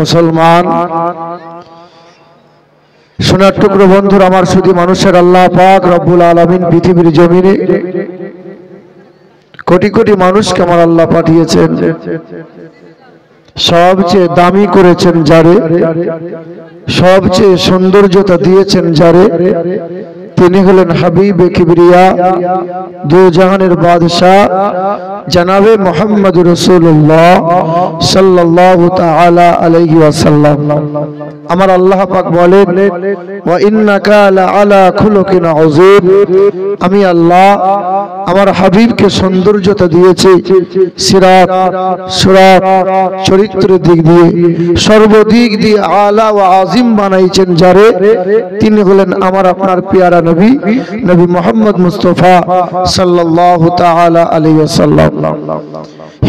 মুসলমান সোনার টুকরো বন্ধুরা আমার, শুধু মানুষের আল্লাহ পাক রব্বুল আলামিন পৃথিবীর জমিনে কোটি কোটি মানুষকে আমার আল্লাহ পাঠিয়েছেন। সবচেয়ে দামি করেছেন যারে, সবচেয়ে সৌন্দর্যতা দিয়েছেন যারে, তিনি হলেন হাবিবে কিবরিয়া, দু জাহানের বাদশাহ জনাবে মুহাম্মদ রাসূলুল্লাহ সাল্লাল্লাহু তাআলা আলাইহি ওয়াসাল্লাম। আমার আল্লাহ পাক বলেন, ওয়া ইন্নাকা লাআলা খুলুকিন আযীম। আমি আল্লাহ আমার হাবিবকে সৌন্দর্যতা দিয়েছি সিরাত সুরাত চরিত্রের দিক দিয়ে, সর্বদিক দিয়ে আলা ওয়া আজিম বানাইছেন যারে, তিনি হলেন আমার আপনার পেয়ারা নবী, নবী মুহাম্মদ মুস্তাফা সাল্লাল্লাহু তাআলা আলাইহি ওয়াসাল্লাম।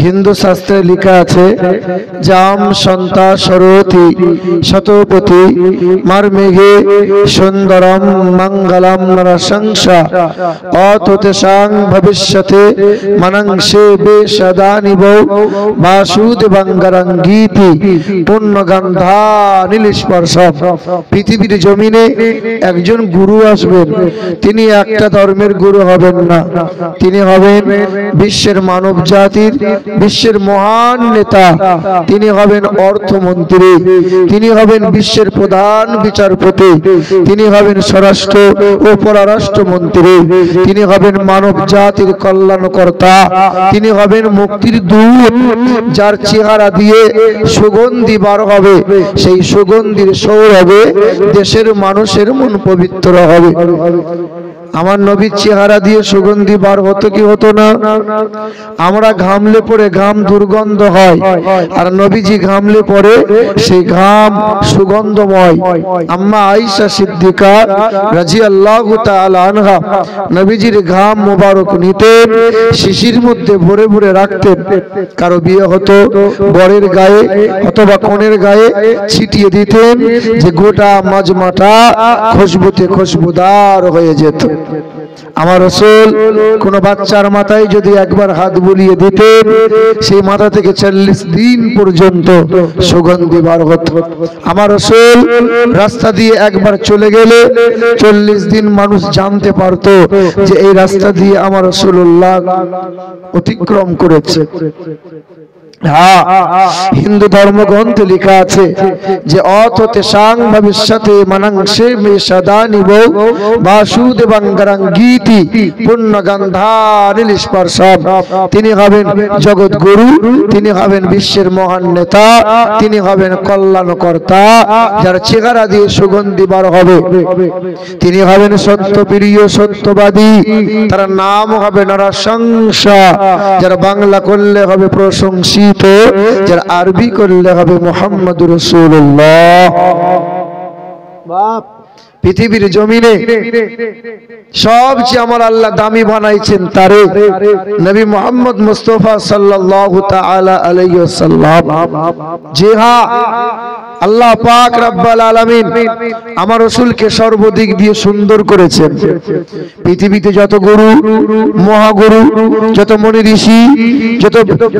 হিন্দু শাস্ত্রে লেখা আছে, জাম সন্তা সরতি শতপতি মারমেঘে সুন্দরম মঙ্গলম নরসংসা অততেসাং ভবিষ্যতে মনংসে বেশদানিব বাসুদেবাঙ্গরঙ্গীতি পুণ্যগন্ধা নীলস্পর্শম। পৃথিবীর জমিনে একজন গুরু আসবেন, তিনি একটা ধর্মের গুরু হবেন না, তিনি হবেন বিশ্বের মানব জাতির, বিশ্বের মহান নেতা, তিনি হবেন অর্থমন্ত্রী, তিনি হবেন বিশ্বের প্রধান বিচারপতি, তিনি হবেন স্বরাষ্ট্র ও পররাষ্ট্র মন্ত্রী, তিনি হবেন মানব জাতির কল্যাণকর্তা, তিনি হবেন মুক্তির দূত, যার চেহারা দিয়ে সুগন্ধি বার হবে, সেই সুগন্ধির সৌরভে দেশের মানুষের মন পবিত্র হবে। আমার নবীর চেহারা দিয়ে সুগন্ধি বার হতো কি হতো না? আমরা ঘামলে পরে ঘাম দুর্গন্ধ হয়, আর নবীজি ঘামলে পরে সেই ঘাম সুগন্ধময়। আম্মা আয়েশা সিদ্দিকা রাদিয়াল্লাহু তাআলা আনহা নবীজির ঘাম মোবারক নিতেন, শিশির মধ্যে ভরে ভরে রাখতেন। কারো বিয়ে হতো, বরের গায়ে অথবা কনের গায়ে ছিটিয়ে দিতেন, যে গোটা মাজমাটা খুশবুতে খুশবুদার হয়ে যেত। আমার রাসূল কোন বাচ্চার মাথায় যদি একবার হাত বুলিয়ে দিতেন, সেই মাথা থেকে 40 দিন পর্যন্ত সুগন্ধি বার হতো। আমার রাসূল রাস্তা দিয়ে একবার চলে গেলে 40 দিন মানুষ জানতে পারত যে এই রাস্তা দিয়ে আমার রাসূলুল্লাহ অতিক্রম করেছে। হিন্দু ধর্মগ্রন্থে লেখা আছে যে অততেসাং ভবিষ্যতে মনংসে বেশদানিব বাসুদেবাঙ্গরঙ্গীতি পুণ্যগন্ধা নীলস্পর্শম। তিনি হবেন জগৎ গুরু, তিনি হবেন বিশ্বের মহান নেতা, তিনি হবেন কল্যাণকর্তা, যার চেহারা দিয়ে সুগন্ধি বার হবে। তিনি হবেন সত্যপ্রিয় সত্যবাদী, তার নাম হবে নরসংসা, যার বাংলা করলে হবে প্রশংসিত, যার আরবি করলে হবে মুহাম্মদুর রাসূলুল্লাহ। পৃথিবীর জমিনে সবচেয়ে আমার আল্লাহ দামি বানাইছেন তারে, নবী মুহাম্মদ মুস্তাফা সাল্লাল্লাহু তাআলা আলাইহি ওয়াসাল্লাম। জি হ্যাঁ, আল্লাহ পাক রব্বুল আলামিন আমার রাসূলকে সর্বদিক দিয়ে সুন্দর করেছেন। পৃথিবীতে যত গুরু মহাগুরু, যত মুনি ঋষি,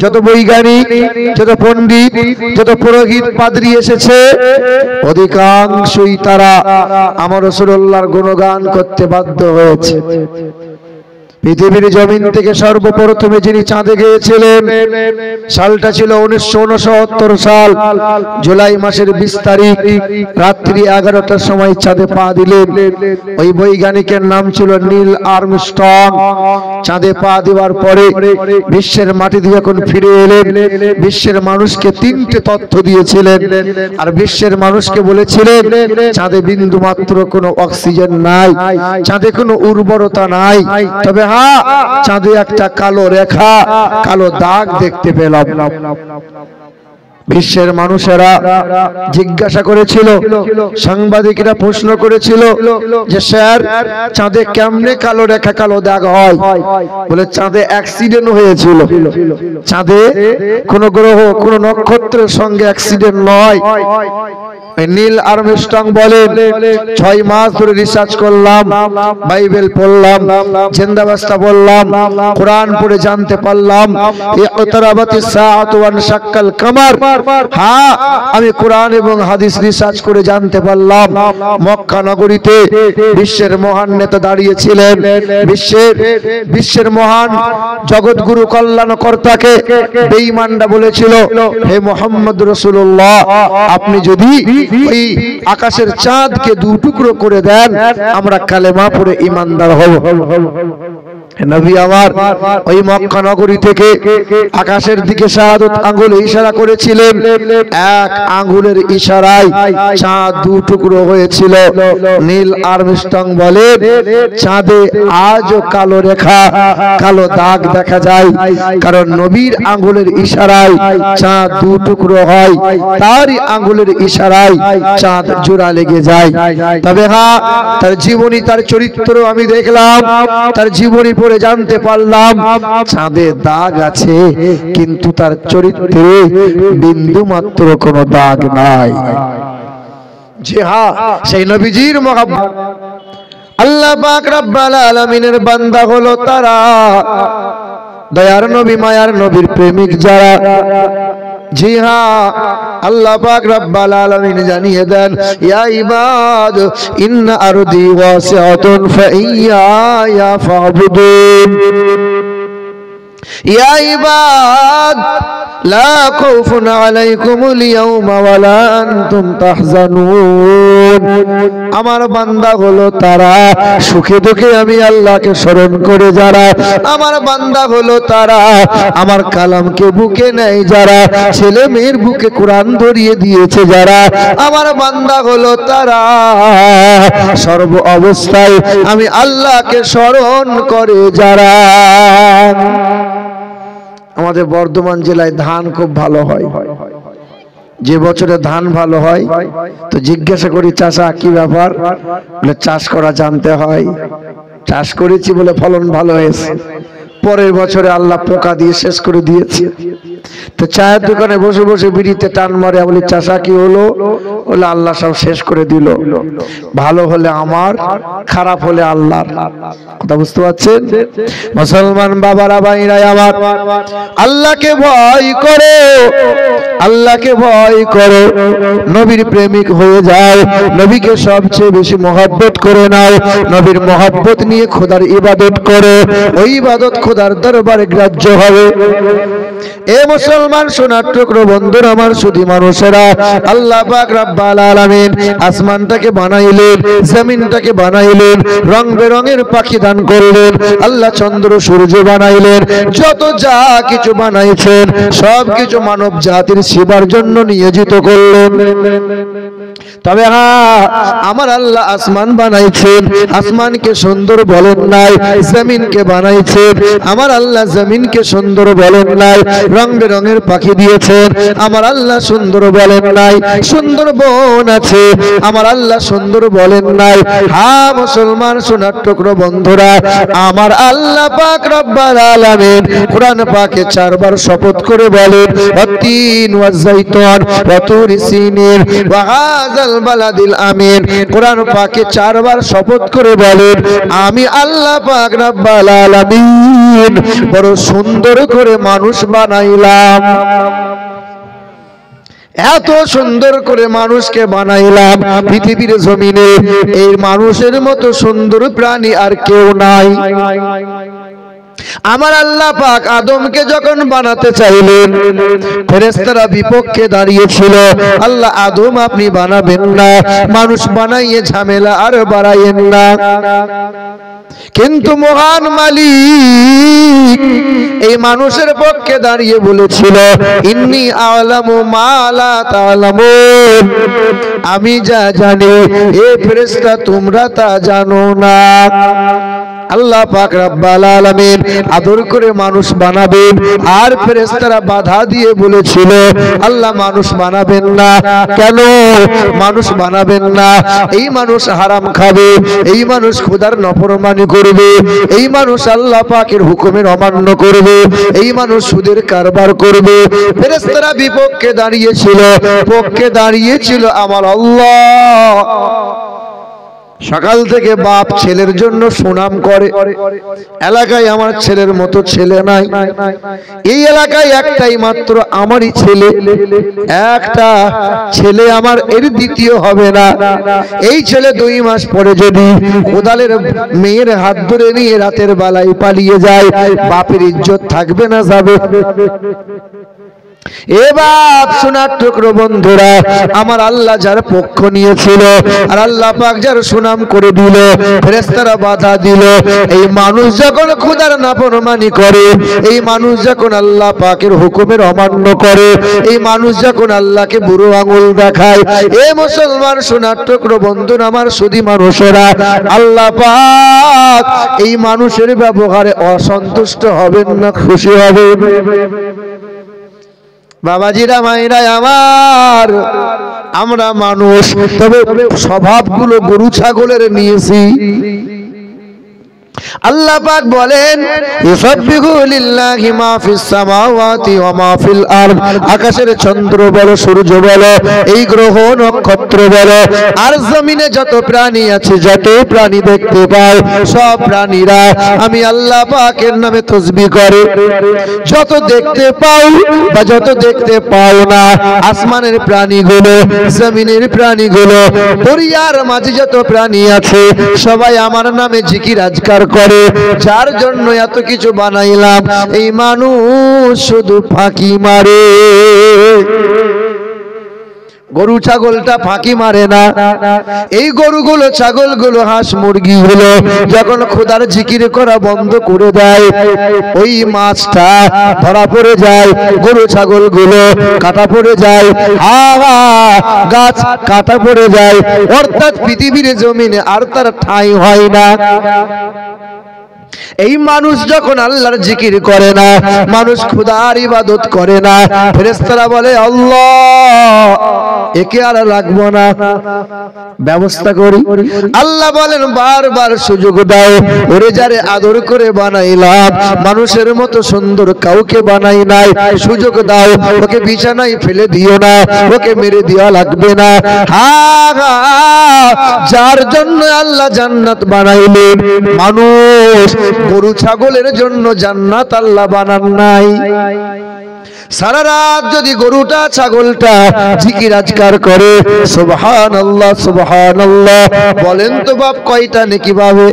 যত বৈজ্ঞানিক, যত পণ্ডিত, যত পুরোহিত পাদ্রী এসেছে, অধিকাংশই তারা আমার রাসূলুল্লাহর গুণগান করতে বাধ্য হয়েছে। পৃথিবীর জমিন থেকে সর্বপ্রথমে যিনি চাঁদে গিয়েছিলেন, সালটা ছিল 1969 সাল, জুলাই মাসের 20 তারিখ রাত্রি 11টার সময় চাঁদে পা দিলেন। ওই বৈজ্ঞানিকের নাম ছিল নীল আর্মস্ট্রং। চাঁদে পা দেওয়ার পরে বিশ্বের মাটিতে যখন ফিরে এলেন, বিশ্বের মানুষকে 3টে তথ্য দিয়েছিলেন, আর বিশ্বের মানুষকে বলেছিলেন চাঁদে বিন্দু মাত্র কোনো অক্সিজেন নাই, চাঁদে কোনো উর্বরতা নাই, তবে হ্যাঁ চাঁদে একটা কালো রেখা, কালো দাগ দেখতে পেলাম। বিশ্বের মানুষেরা জিজ্ঞাসা করেছিল, সাংবাদিকরা প্রশ্ন করেছিল যে স্যার চাঁদে কেমনে কালো রেখা কালো দাগ হয়? বলে চাঁদে অ্যাক্সিডেন্ট হয়েছিল। চাঁদে কোন গ্রহ কোন নক্ষত্রের সঙ্গে অ্যাক্সিডেন্ট নয়, নীল আর্মস্ট্রং বলেন 6 মাস ধরে রিসার্চ করলাম, বাইবেল পড়লাম, জিন্দাবাস্তা বললাম, কোরআন পড়ে জানতে পারলাম ইকতারাবাতিস সাআতু ওয়ান শাক্কাল কামার। হ্যাঁ, আমি কোরআন এবং হাদিস রিসার্চ করে জানতে পারলাম মক্কা নগরীতে বিশ্বের মহান নেতা দাঁড়িয়েছিলেন, বিশ্বের মহান জগৎগুরু কল্যাণকর্তাকে বেঈমানরা বলেছিল, হে মুহাম্মদ রাসূলুল্লাহ, আপনি যদি ওই আকাশের চাঁদকে 2 টুকরো করে দেন আমরা কালেমা পড়ে ঈমানদার হব। নবী আমার ওই মক্কা নগরী থেকে আকাশের দিকে শাহাদত আঙ্গুলে ইশারা করেছিলেন, 1 আঙ্গুলের ইশারায় চাঁদ 2 টুকরো হয়েছিল। নীল আর্মস্ট্রং বলেন চাঁদে আজও কালো রেখা, কালো দাগ দেখা যায়, কারণ নবীর আঙ্গুলের ইশারায় চাঁদ 2 টুকরো হয়, তারই আঙ্গুলের ইশারায় চাঁদ জোড়া লেগে যায়। তবে হ্যাঁ, তার জীবনী, তার চরিত্র আমি দেখলাম, তার জীবনী পড়ে জানতে পারলাম চাঁদে দাগ আছে, কিন্তু তার চরিত্রে বিন্দু মাত্র কোনো দাগ নাই। জি হ্যাঁ, সেই নবীজির মহব্বত আল্লাহ পাক রব্বুল আলামিনের বান্দা হলো তারা, দয়ার নবী মায়ার নবীর প্রেমিক যারা। জি হ্যাঁ, আল্লাহ পাক রব্বুল আলামিন জানিয়ে দেন, ইয়া ইবাদ ইন্না আরদি ওয়াসিআতুন ফাইয়া ফাবুদুন। ইয়া ইবাদ লা খাউফুন আলাইকুমুল ইয়াওমা ওয়ালা আনতুম তাহজানুন। আমার বান্দা হলো তারা, সুখে দুঃখে আমি আল্লাহকে স্মরণ করে যারা, আমার বান্দা হলো তারা, আমার কালামকে বুকে নেয় যারা, ছেলে মেয়ের বুকে কোরআন ধরিয়ে দিয়েছে যারা, আমার বান্দা হলো তারা, সর্ব অবস্থায় আমি আল্লাহকে স্মরণ করে যারা। আমাদের বর্ধমান জেলায় ধান খুব ভালো হয়, যে বছরে ধান ভালো হয় তো জিজ্ঞাসা করি, চাষা কি ব্যাপার? বলে চাষ করা জানতে হয়, চাষ করেছি বলে ফলন ভালো হয়েছে, পরের বছরে আল্লাহ পোকা দিয়ে শেষ করে দিয়েছে। তো চায়ের দোকানে বসে বসে বিড়িতে টান মারে, বলি চাষা কি হলো? বলে আল্লাহ সব শেষ করে দিল, ভালো হলে আমার, খারাপ হলে আল্লাহর। কথা বুঝতে পারছেন? মুসলমান বাবারা ভাইরা আমার, আল্লাহকে ভয় করো, আল্লাহকে ভয় করো, নবীর প্রেমিক হয়ে যাও, নবীকে সবচেয়ে বেশি মহব্বত করে নাও, নবীর মহব্বত নিয়ে খোদার ইবাদত করো, ওই ইবাদত খোদার দরবারে গ্রাহ্য হবে। এ মুসলমান সোনার টুকরো বন্ধুরা আমার, শুধু মানুষেরা, আল্লাহ পাক রব্বুল আলামিন আসমানটাকে বানাইলেন, জমিনটাকে বানাইলেন, রং বেরঙের পাখি দান করলেন, আল্লাহ চন্দ্র সূর্য বানাইলেন, যত যা কিছু বানাইছেন সব কিছু মানব জাতির সেবার জন্য নিয়োজিত করলেন। তবে হ্যাঁ, আমার আল্লাহ আসমান বানাইছেন, আসমানকে সুন্দর বলেন নাই, জমিনকে বানাইছেন, আমার আল্লাহ জমিনকে সুন্দর বলেন নাই, রং বেরঙের পাখি দিয়েছেন, আমার আল্লাহ সুন্দর বলেন নাই, সুন্দর বন আছে, আমার আল্লাহ সুন্দর বলেন নাই। হ্যাঁ মুসলমান সোনার টুকরো বন্ধুরা, আমার আল্লাহ পাক রব্বুল আলামিন কোরআন পাকে 4 বার শপথ করে বলেন, ওয়াতিন ওয়াজাইতুন ওয়া তুরি সিনিন ওয়া হাযাল বালাদিল আমিন। কোরআন পাকে 4 বার শপথ করে বলেন, আমি আল্লাহ পাক রব্বুল আলামিন বড় সুন্দর করে মানুষ বানাইলাম, এত সুন্দর করে মানুষকে বানাইলাম, পৃথিবীর জমিনে এই মানুষের মতো সুন্দর প্রাণী আর কেউ নাই। আমার আল্লাহ পাক আদমকে যখন বানাতে চাইলেন, ফেরেশতারা বিপক্ষে দাঁড়িয়েছিল, আল্লাহ আদম আপনি বানাবেন না, মানুষ বানাইয়ে ঝামেলা আর বাড়াইয়েন না। কিন্তু মহান মালিক এই মানুষের পক্ষে দাঁড়িয়ে বলেছিল, ইন্নী আ'লামু মা লা তা'লামুন, আমি যা জানি এ ফেরেশতা তোমরা তা জানো না। আল্লাহ পাক রব্বুল আলামিন আদর করে মানুষ বানাবেন। আর ফেরেশতারা বাধা দিয়ে বলেছিল আল্লাহ মানুষ বানাবেন না। কেন মানুষ বানাবেন না? এই মানুষ হারাম খাবে, এই মানুষ খোদার নাফরমানি করবে, এই মানুষ আল্লাহ পাকের হুকুমের অমান্য করবে, এই মানুষ সুদের কারবার করবে। ফেরেশতারা বিপক্ষে দাঁড়িয়েছিল, পক্ষে দাঁড়িয়েছিল আমার আল্লাহ। সকাল থেকে বাপ ছেলের জন্য সুনাম করে, এলাকায় আমার ছেলের মতো ছেলে নাই, এই এলাকায় একটাই মাত্র আমারই ছেলে, একটা ছেলে আমার, এর দ্বিতীয় হবে না। এই ছেলে 2 মাস পরে যদি কোদালের মেয়ের হাত ধরে নিয়ে রাতের বেলায় পালিয়ে যায়, বাপের ইজ্জত থাকবে না যাবে? এ বাপ সোনার টুকরো বন্ধুরা, আমার আল্লাহ যার পক্ষ নিয়েছিল আর আল্লাহ পাক যার সুনাম করে দিল, ফেরেশতারা বাধা দিল। এই মানুষ যখন খোদার নাফরমানি করে, এই মানুষ যখন আল্লাহ পাকের হুকুমের অমান্য করে, এই মানুষ যখন আল্লাহকে বুড়ো আঙুল দেখায়, এ মুসলমান সোনার টুকরো বন্ধুরা, আমার সুধী মানুষেরা, আল্লাহ পাক এই মানুষের ব্যবহারে অসন্তুষ্ট হবেন না, খুশি হবেন? বাবাজিরা, মায়েরা আমার, আমরা মানুষ, তবে স্বভাবগুলো গরু ছাগলের নিয়েছি। আল্লাহ পাক বলেন ইউসাব্বিহু লিল্লাহি মা ফিস সামাওয়াতি ওয়া মা ফিল আরদ, আকাশের চন্দ্র বলো, সূর্য বলো, এই গ্রহ নক্ষত্র বলো, আর জমিনে যত প্রাণী আছে, যত প্রাণী দেখতে পাও, সব প্রাণীরা আমি আল্লাহ পাকের নামে তাসবিহ করে। যত দেখতে পাও বা যত দেখতে পাও না, আসমানের প্রাণীগুলো, জমিনের প্রাণীগুলো, দরিয়ার মাঝে যত প্রাণী আছে, সবাই আমার নামে জিকির আজকার করে। যার জন্য এত কিছু বানাইলাম, এই মানুষ শুধু ফাঁকি মারে। গরু ছাগলটা ফাঁকি মারে না। এই গরুগুলো, ছাগলগুলো, হাঁস মুরগিগুলো যখন খোদার জিকির করা বন্ধ করে দেয়, ওই মাছটা ধরা পড়ে যায়, গরু ছাগলগুলো কাটা পড়ে যায়, গাছ কাটা পড়ে যায়, অর্থাৎ পৃথিবীর জমিনে আর তার ঠাঁই হয় না। এই মানুষ যখন আল্লাহর জিকির করে না, মানুষ খোদার ইবাদত করে না, ফেরেশতারা বলে আল্লাহ একে আর রাখবো না, ব্যবস্থা করি। আল্লাহ বলেন বারবার সুযোগ দাও, ওরে যারে আদর করে বানাইলাম, মানুষের মতো সুন্দর কাউকে বানাই নাই, সুযোগ দাও, ওকে বিছানায় ফেলে দিও না, ওকে মেরে দেওয়া লাগবে না। যার জন্য আল্লাহ জান্নাত বানাইলেন, মানুষ গরু ছাগলের জন্য জান্নাত আল্লাহ বানান নাই। সারা রাত যদি গরুটা ছাগলটা জিকির আজকার করে সুবহানাল্লাহ সুবহানাল্লাহ, বলেন তো বাপ কয়টা নেকি পাবে?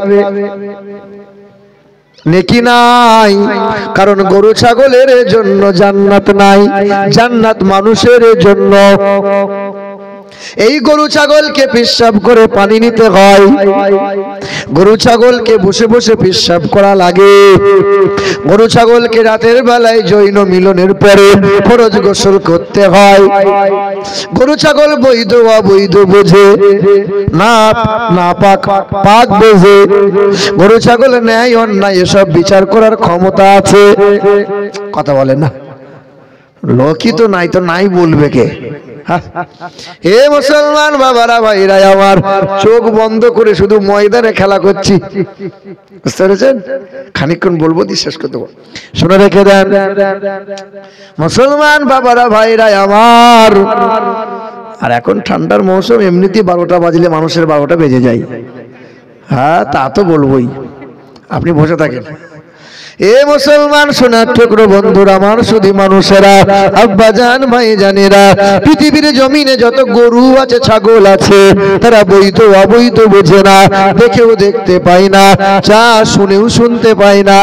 নেকি নাই। কারণ গরু ছাগলের জন্য জান্নাত নাই, জান্নাত মানুষের জন্য। এই গরু ছাগলকে পেশাব করে পানি নিতে হয়, গরু ছাগলকে বসে বসে পেশাব করা লাগে, গরু ছাগলকে রাতের বেলায় যৌন মিলনের পরে ফরজ গোসল করতে হয়। গরু ছাগল বৈধ অবৈধ বোঝে না, না পাক পাক বোঝে। গরু ছাগল ন্যায় অন্যায় এসব বিচার করার ক্ষমতা আছে। কথা বলে না, লোকই তো নাই, তো নাই বলবে কে? হে মুসলমান বাবারা, ভাইরা আমার, চোখ বন্ধ করে শুধু ময়দানে খেলা করছি, বুঝতে পেরেছেন? খানিকক্ষণ বলবো, দিয়ে শেষ করে দেবো, শুনে রেখে দেন। মুসলমান বাবারা, ভাইরা আমার, আর এখন ঠান্ডার মৌসুম, এমনিতেই 12টা বাজলে মানুষের 12টা বেজে যায়। হ্যাঁ, তা তো বলবোই, আপনি বসে থাকেন। এ মুসলমান সোনার টুকরো বন্ধুরা, আমার শুধু মানুষেরা, আব্বা জান ভাই জানেরা, পৃথিবীর জমিনে যত গরু আছে ছাগল আছে, তারা বৈধ অবৈধ বোঝে না, দেখেও দেখতে পায় না, যা শুনেও শুনতে পায় না।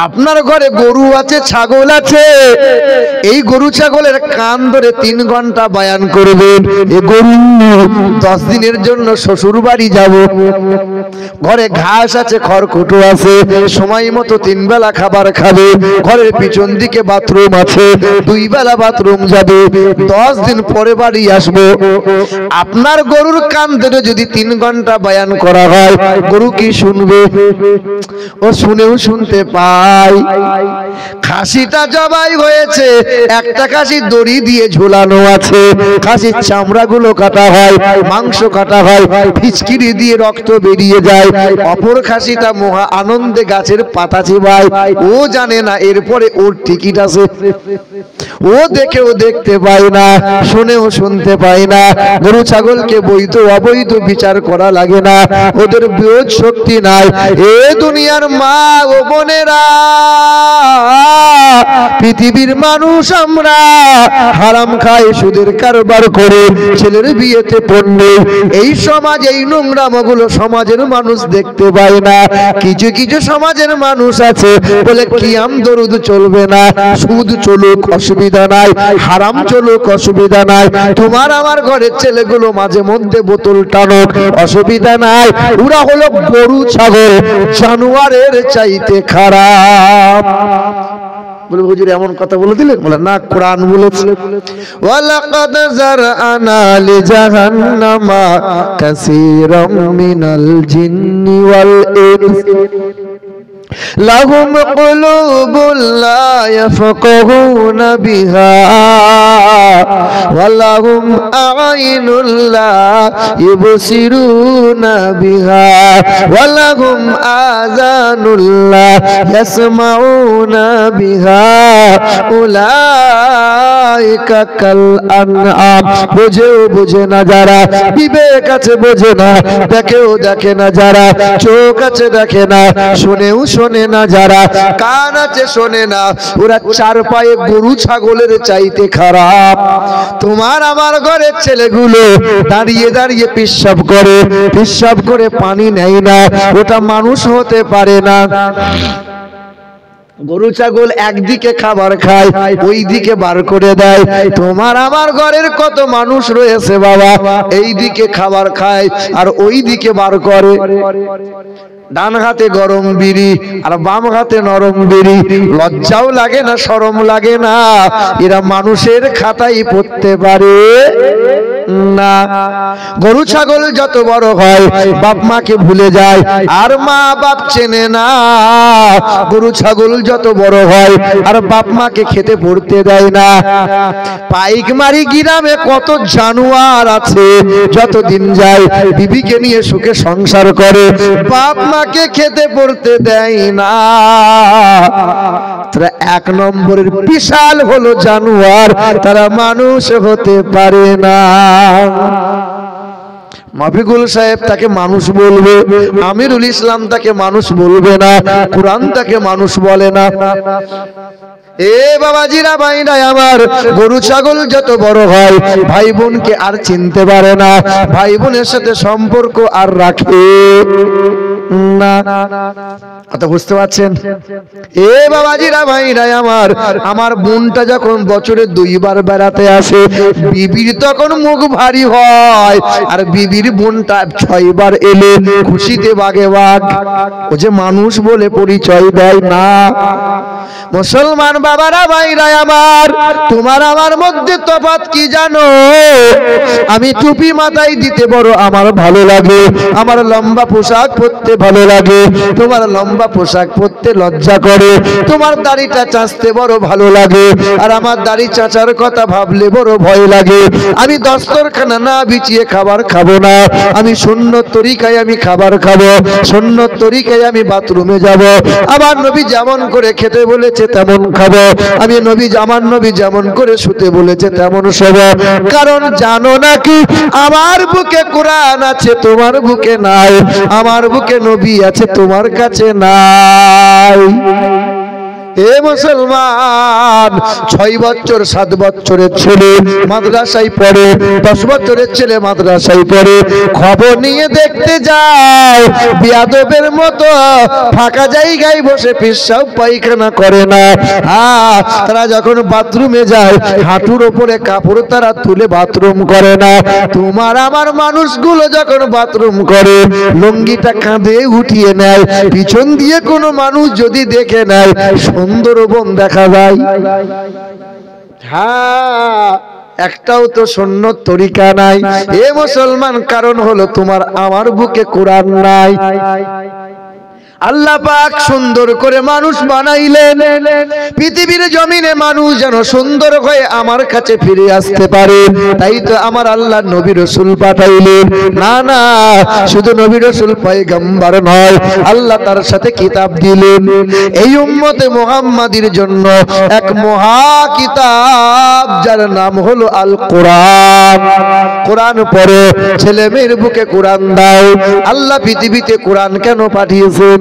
আপনার ঘরে গরু আছে, ছাগল আছে, এই গরু ছাগলের কান ধরে 3 ঘন্টা বয়ান করবেন, এ গরু 10 দিনের জন্য শ্বশুর বাড়ি যাব। ঘরে ঘাস আছে, খড়কুটো আছে, সময় মতো 3 বেলা খাবার খাবে, ঘরের পিছন দিকে বাথরুম আছে, 2 বেলা বাথরুম যাবে, 10 দিন পরে বাড়ি আসবো। আপনার গরুর কান ধরে যদি 3 ঘন্টা বয়ান করা হয়, গরু কি শুনবে? ও শুনেও শুনতে পায়। খাসিটা জবাই হয়েছে, একটা খাসি দড়ি দিয়ে ঝুলানো আছে, খাসির চামড়াগুলো কাটা হয়, মাংস কাটা হয়, ফিচকিরি দিয়ে রক্ত বেরিয়ে যায়, অপর খাসিটা মহা আনন্দে গাছের পাতা চিবায়। ও জানে না এরপরে ওর টিকিট আছে। ও দেখেও দেখতে পায় না, শুনেও শুনতে পায় না। গরু ছাগলকে বৈধ অবৈধ বিচার করা লাগে না, ওদের বিরোধ শক্তি নাই। এ দুনিয়ার মা ও বোনেরা, পৃথিবীর মানুষ আমরা হারাম খাই, সুদের কারবার করে, ছেলের বিয়েতে পড়লে এই সমাজ, এই নোংরামগুলো সমাজের মানুষ দেখতে পায় না। কিছু কিছু সমাজের মানুষ আছে বলে কিয়াম দরুদ চলবে না, সুদ চলুক অসুবিধা নাই, হারাম চলুক অসুবিধা নাই, তোমার আমার ঘরের ছেলেগুলো মাঝে মধ্যে বোতল টানুক অসুবিধা নাই। ওরা হলো গরু ছাগল, জানোয়ারের চাইতে খারাপ। বলে হুজুর এমন কথা বলে দিলেন? বলে না, কোরআন বলেছে, ওয়ালাকাদ জারআনা লিজাহান্নামা কাসীরাম মিনাল জিন্নি ওয়াল ইনস লাহুম কুলুবুন লা ইয়াফকাহুনা বিহা ওয়া লাহুম আ'ইনুন লা ইবসিরুনা বিহা ওয়া লাহুম আযানুন লা ইয়াসমাউনা বিহা উলাইকা কাল আনআম। বুঝেও বুঝে না যারা, বিবেক আছে বোঝে না, দেখেও দেখে না যারা, চোখ আছে দেখে না, শুনেও শোনে না যারা, কান আছে শোনে না, ওরা 4 পায়ে গরু ছাগলের চাইতে খারাপ। তোমার আমার ঘরের ছেলেগুলো দাঁড়িয়ে দাঁড়িয়ে পিশাব করে, পিশাব করে পানি নেয় না, ওটা মানুষ হতে পারে না। গরু ছাগল একদিকে খাবার খায়, ওই দিকে বার করে দেয়। তোমার আমার ঘরের কত মানুষ রয়েছে বাবা, এই দিকে খাবার খায় আর ওই দিকে বার করে। ডান হাতে গরম বিড়ি আর বাম হাতে নরম বিড়ি, লজ্জাও লাগে না, শরম লাগে না? এরা মানুষের খাতায় পড়তে পারে না। গরু ছাগল যত বড় হয় বাপ মাকে ভুলে যায়, আর মা বাপ চেনে না। গরু ছাগল যত বড় হয় আর বাপ মাকে খেতে পড়তে দেয় না। পাইকমারি গ্রামে কত জানোয়ার আছে, যত দিন যায় বিবিকে নিয়ে সুখে সংসার করে, বাপ মাকে খেতে পড়তে দেয় না। তারা 1 নম্বরের বিশাল হলো জানোয়ার, তারা মানুষ হতে পারে না। মাফিকুল সাহেব তাকে মানুষ বলবে, আমিরুল ইসলাম তাকে মানুষ বলবে না, কোরআন তাকে মানুষ বলে না। এ বাবাজিরা ভাইরা আমার, গরু ছাগল যত বড় হয় ভাই বোনকে আর চিনতে পারে না, ভাই বোনের সাথে সম্পর্ক আর রাখে না। কথা বুঝতে পারছেন? এ বাবাজিরা ভাইরা আমার, আমার বোনটা যখন বছরে 2 বার বেড়াতে আসে, বিবির তখন মুখ ভারী হয়, আর বিবির বোনটা 6 বার এলে খুশিতে বাগে বাগ। ও যে মানুষ বলে পরিচয় দেয় না। মুসলমান বাবারা ভাইরা আমার, তোমার আমার মধ্যে তফাৎ কি জানো? আমি টুপি মাথায় দিতে বড় আমার ভালো লাগে, আমার লম্বা পোশাক পরতে ভালো লাগে, তোমার লম্বা পোশাক পরতে লজ্জা করে, তোমার দাড়িটা চাঁচতে বড় ভালো লাগে, আর আমার দাড়ি চাচার কথা ভাবলে বড় ভয় লাগে। আমি দস্তরখানা না বিছিয়ে খাবার খাবো না, আমি সুন্নত তরিকায় আমি খাবার খাবো, সুন্নত তরিকায় আমি বাথরুমে যাব। আমার নবী যেমন করে খেতে বলেছে তেমন খাবো, আমি নবী আমার নবী যেমন করে শুতে বলেছে তেমন শোব। কারণ জানো নাকি আমার বুকে কোরআন আছে, তোমার বুকে নাই, আমার বুকে নবী আছে, তোমার কাছে নাই। এ মুসলমান 6 বছর 7 বছরের ছেলে মাদ্রাসায় পড়ে, 10 বছরের ছেলে মাদ্রাসায় পড়ে, খবর নিয়ে দেখতে যায় বিয়াদবের মতো ফাঁকা জায়গায় বসে পেশাব পায়খানা করে না। তারা যখন বাথরুমে যায় হাঁটুর ওপরে কাপড় তারা তুলে বাথরুম করে না। তোমার আমার মানুষগুলো যখন বাথরুম করে লুঙ্গিটা কাঁধে উঠিয়ে নেয়, পিছন দিয়ে কোনো মানুষ যদি দেখে নেয় সুন্দরবন দেখা যায়। হ্যাঁ, একটাও তো সুন্নত তরিকা নাই। এ মুসলমান, কারণ হলো তোমার আমার বুকে কোরআন নাই। আল্লাহ পাক সুন্দর করে মানুষ বানাইলেন, পৃথিবীর জমিনে মানুষ যেন সুন্দর হয়ে আমার কাছে ফিরে আসতে পারে। তাই তো আমার আল্লাহ নবী রাসূল পাঠাইলেন। না না, শুধু নবী রাসূল পয়গম্বর নয়, আল্লাহ তার সাথে কিতাব দিলেন। এই উম্মতে মুহাম্মাদির জন্য এক মহা কিতাব, যার নাম হলো আল কোরআন। কোরআন পড়ে, ছেলে মেয়ের বুকে কোরআন দাও। আল্লাহ পৃথিবীতে কোরআন কেন পাঠিয়েছেন?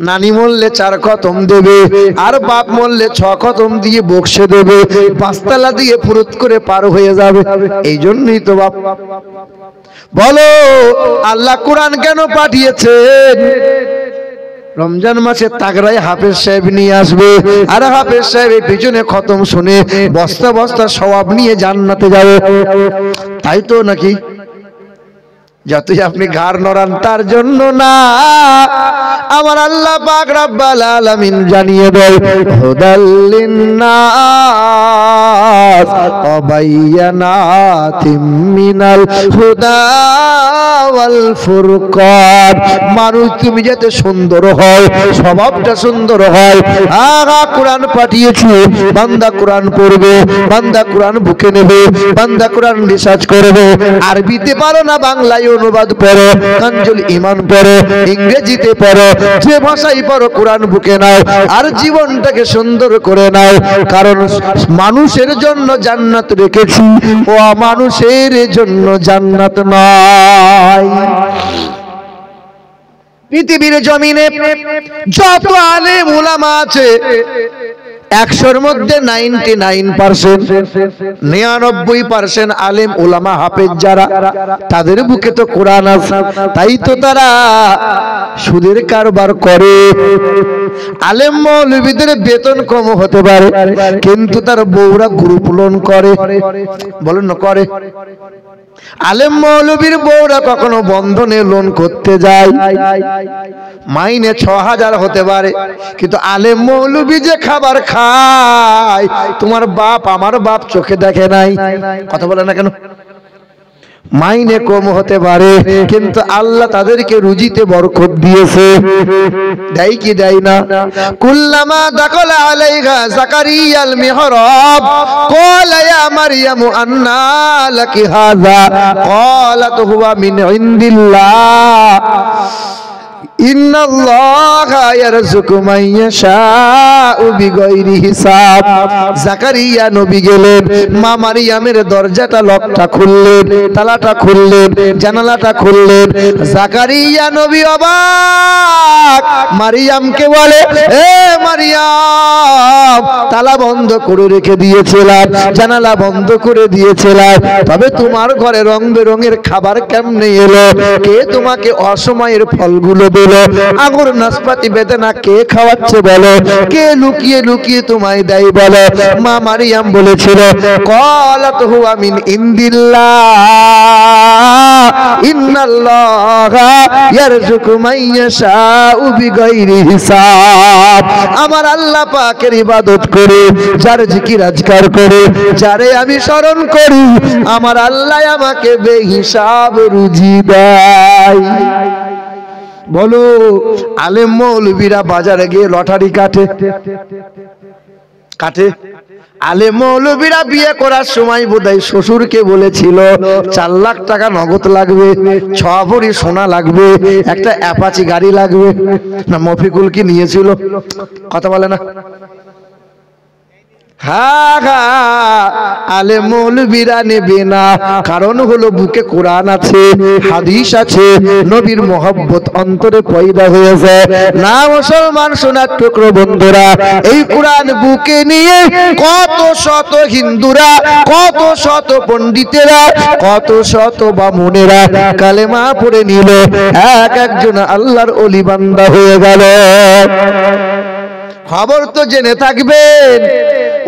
নানি মরলে 4 খতম দেবে, আর বাপ মরলে 6 খতম দিয়ে বক্সে দেবে, 5 তালা দিয়ে ফুরুত করে পার হয়ে যাবে। এই জন্যই তো বাপ। বলো আল্লাহ কোরআন কেন পাঠিয়েছেন? রমজান মাসে তাগড়ায় হাফেজ সাহেব নিয়ে আসবে, আর হাফেজ সাহেব পিছনে খতম শুনে বস্তা বস্তা সওয়াব নিয়ে জান্নাতে যাবে। তাই তো নাকি? যতই আপনি ঘাড় নড়ান তার জন্য না, আমার আল্লাহ পাক রব্বুল আলামিন জানিয়ে দেয় হুদাল লিন্নাস ওয়া বায়্যানাতিম মিনাল হুদা ওয়াল ফুরকান। মানুষ তুমি যাতে সুন্দর হয়, স্বভাবটা সুন্দর হয়, কোরআন পাঠিয়েছি। বান্দা কোরআন পড়বে, বান্দা কোরআন বুকে নেবে, বান্দা কোরআন রিসার্চ করবে। আরবিতে পারো না, বাংলায় অনুবাদ পড়ো, কানজুল ঈমান পড়ো, ইংরেজিতে পড়ো, যে ভাষাই পড়ো কোরআন বুকে নাও আর জীবনটাকে সুন্দর করে নাও। কারণ মানুষের জন্য জান্নাত রেখেছি, ও মানুষের জন্য জান্নাত নয়। পৃথিবীর জমিনে যত আলেম উলামা আছে 100-র মধ্যে 99% আলেম উলামা হাফেজ যারা, তাদের বুকে তো কোরআন আছে। তাই তো তারা সুদের কারবার করে। আলেম মৌলবীদের বেতন কম হতে পারে, কিন্তু তার বউরা গ্রুপ লোন করে। বলেন না করে? আলেম মৌলবীর বউরা কখনো বন্ধনে লোন করতে যায়, মাইনে 6000 হতে পারে, কিন্তু আলেম মৌলবী যে খাবার খায় তোমার বাপ আমার বাপ চোখে দেখে নাই। কথা বলে না কেন? মাইনে কম হতে পারে, কিন্তু আল্লাহ তাদেরকে রুজিতে বরকত দিয়েছে। দেয় কি দেয় না? কুল্লামা দাখালা আলাইহা যাকারিয়াল মিহরাব ক্বালা ইয়া মারইয়ামু আন্না লাকি হাযা ক্বালাত হুয়া মিন ইনদিল্লাহ ইন্নাল্লাহা ইয়ারযুকু মান ইয়াশাউ বিগাইরি হিসাব। যাকারিয়া নবী গেলেন, মা মারিয়ামের দরজাটা লকটা খুললেন, তালাটা খুললেন, জানালাটা খুললেন। যাকারিয়া নবী অবাক, মারিয়ামকে বলে, এ মারিয়াম, তালা বন্ধ করে রেখে দিয়েছিলাম, জানালা বন্ধ করে দিয়েছিলাম, তবে তোমার ঘরে রং বেরঙের খাবার কেমনে এলো? কে তোমাকে অসময়ের ফলগুলো দিল? আঙুর নাশপাতি বেদানা কে খাওয়াচ্ছে বলো? কে লুকিয়ে লুকিয়ে তোমায় দেয় বলো? মা মারিয়াম বলেছিল, ক্বালাত হুয়া মিন ইনদিল্লাহ ইন্নাল্লাহা ইয়ারযুকু মান ইয়াশাউ বিগাইরি হিসাব। আমার আল্লাহ পাকের ইবাদত করে, যার জিকির আজকার করে, যারে আমি স্মরণ করি, আমার আল্লাহ আমাকে বেহিসাব রুজি দেয়। বলো, আলেম মৌলবীরা বাজারে গিয়ে লটারি কাটে। আলেম মৌলবীরা বিয়ে করার সময় বোধহয় শ্বশুরকে বলেছিল 4 লাখ টাকা নগদ লাগবে, 6 ভরি সোনা লাগবে, একটা অ্যাপাচি গাড়ি লাগবে। না মফিকুল কি নিয়েছিল? কথা বলে না? হ্যাঁ, আলে মৌলবীরা নেবে না, কারণ হলো বুকে কোরআন আছে, হাদিস আছে, নবীর মহব্বত অন্তরে পয়দা হয়েছে। না মুসলমান সোনার টুকরো বন্ধুরা, এই কোরআন বুকে নিয়ে কত শত হিন্দুরা, কত শত পণ্ডিতেরা, কত শত বামুনেরা কালেমা পড়ে নিল, এক একজন আল্লাহর ওলি বান্দা হয়ে গেল। খবর তো জেনে থাকবেন,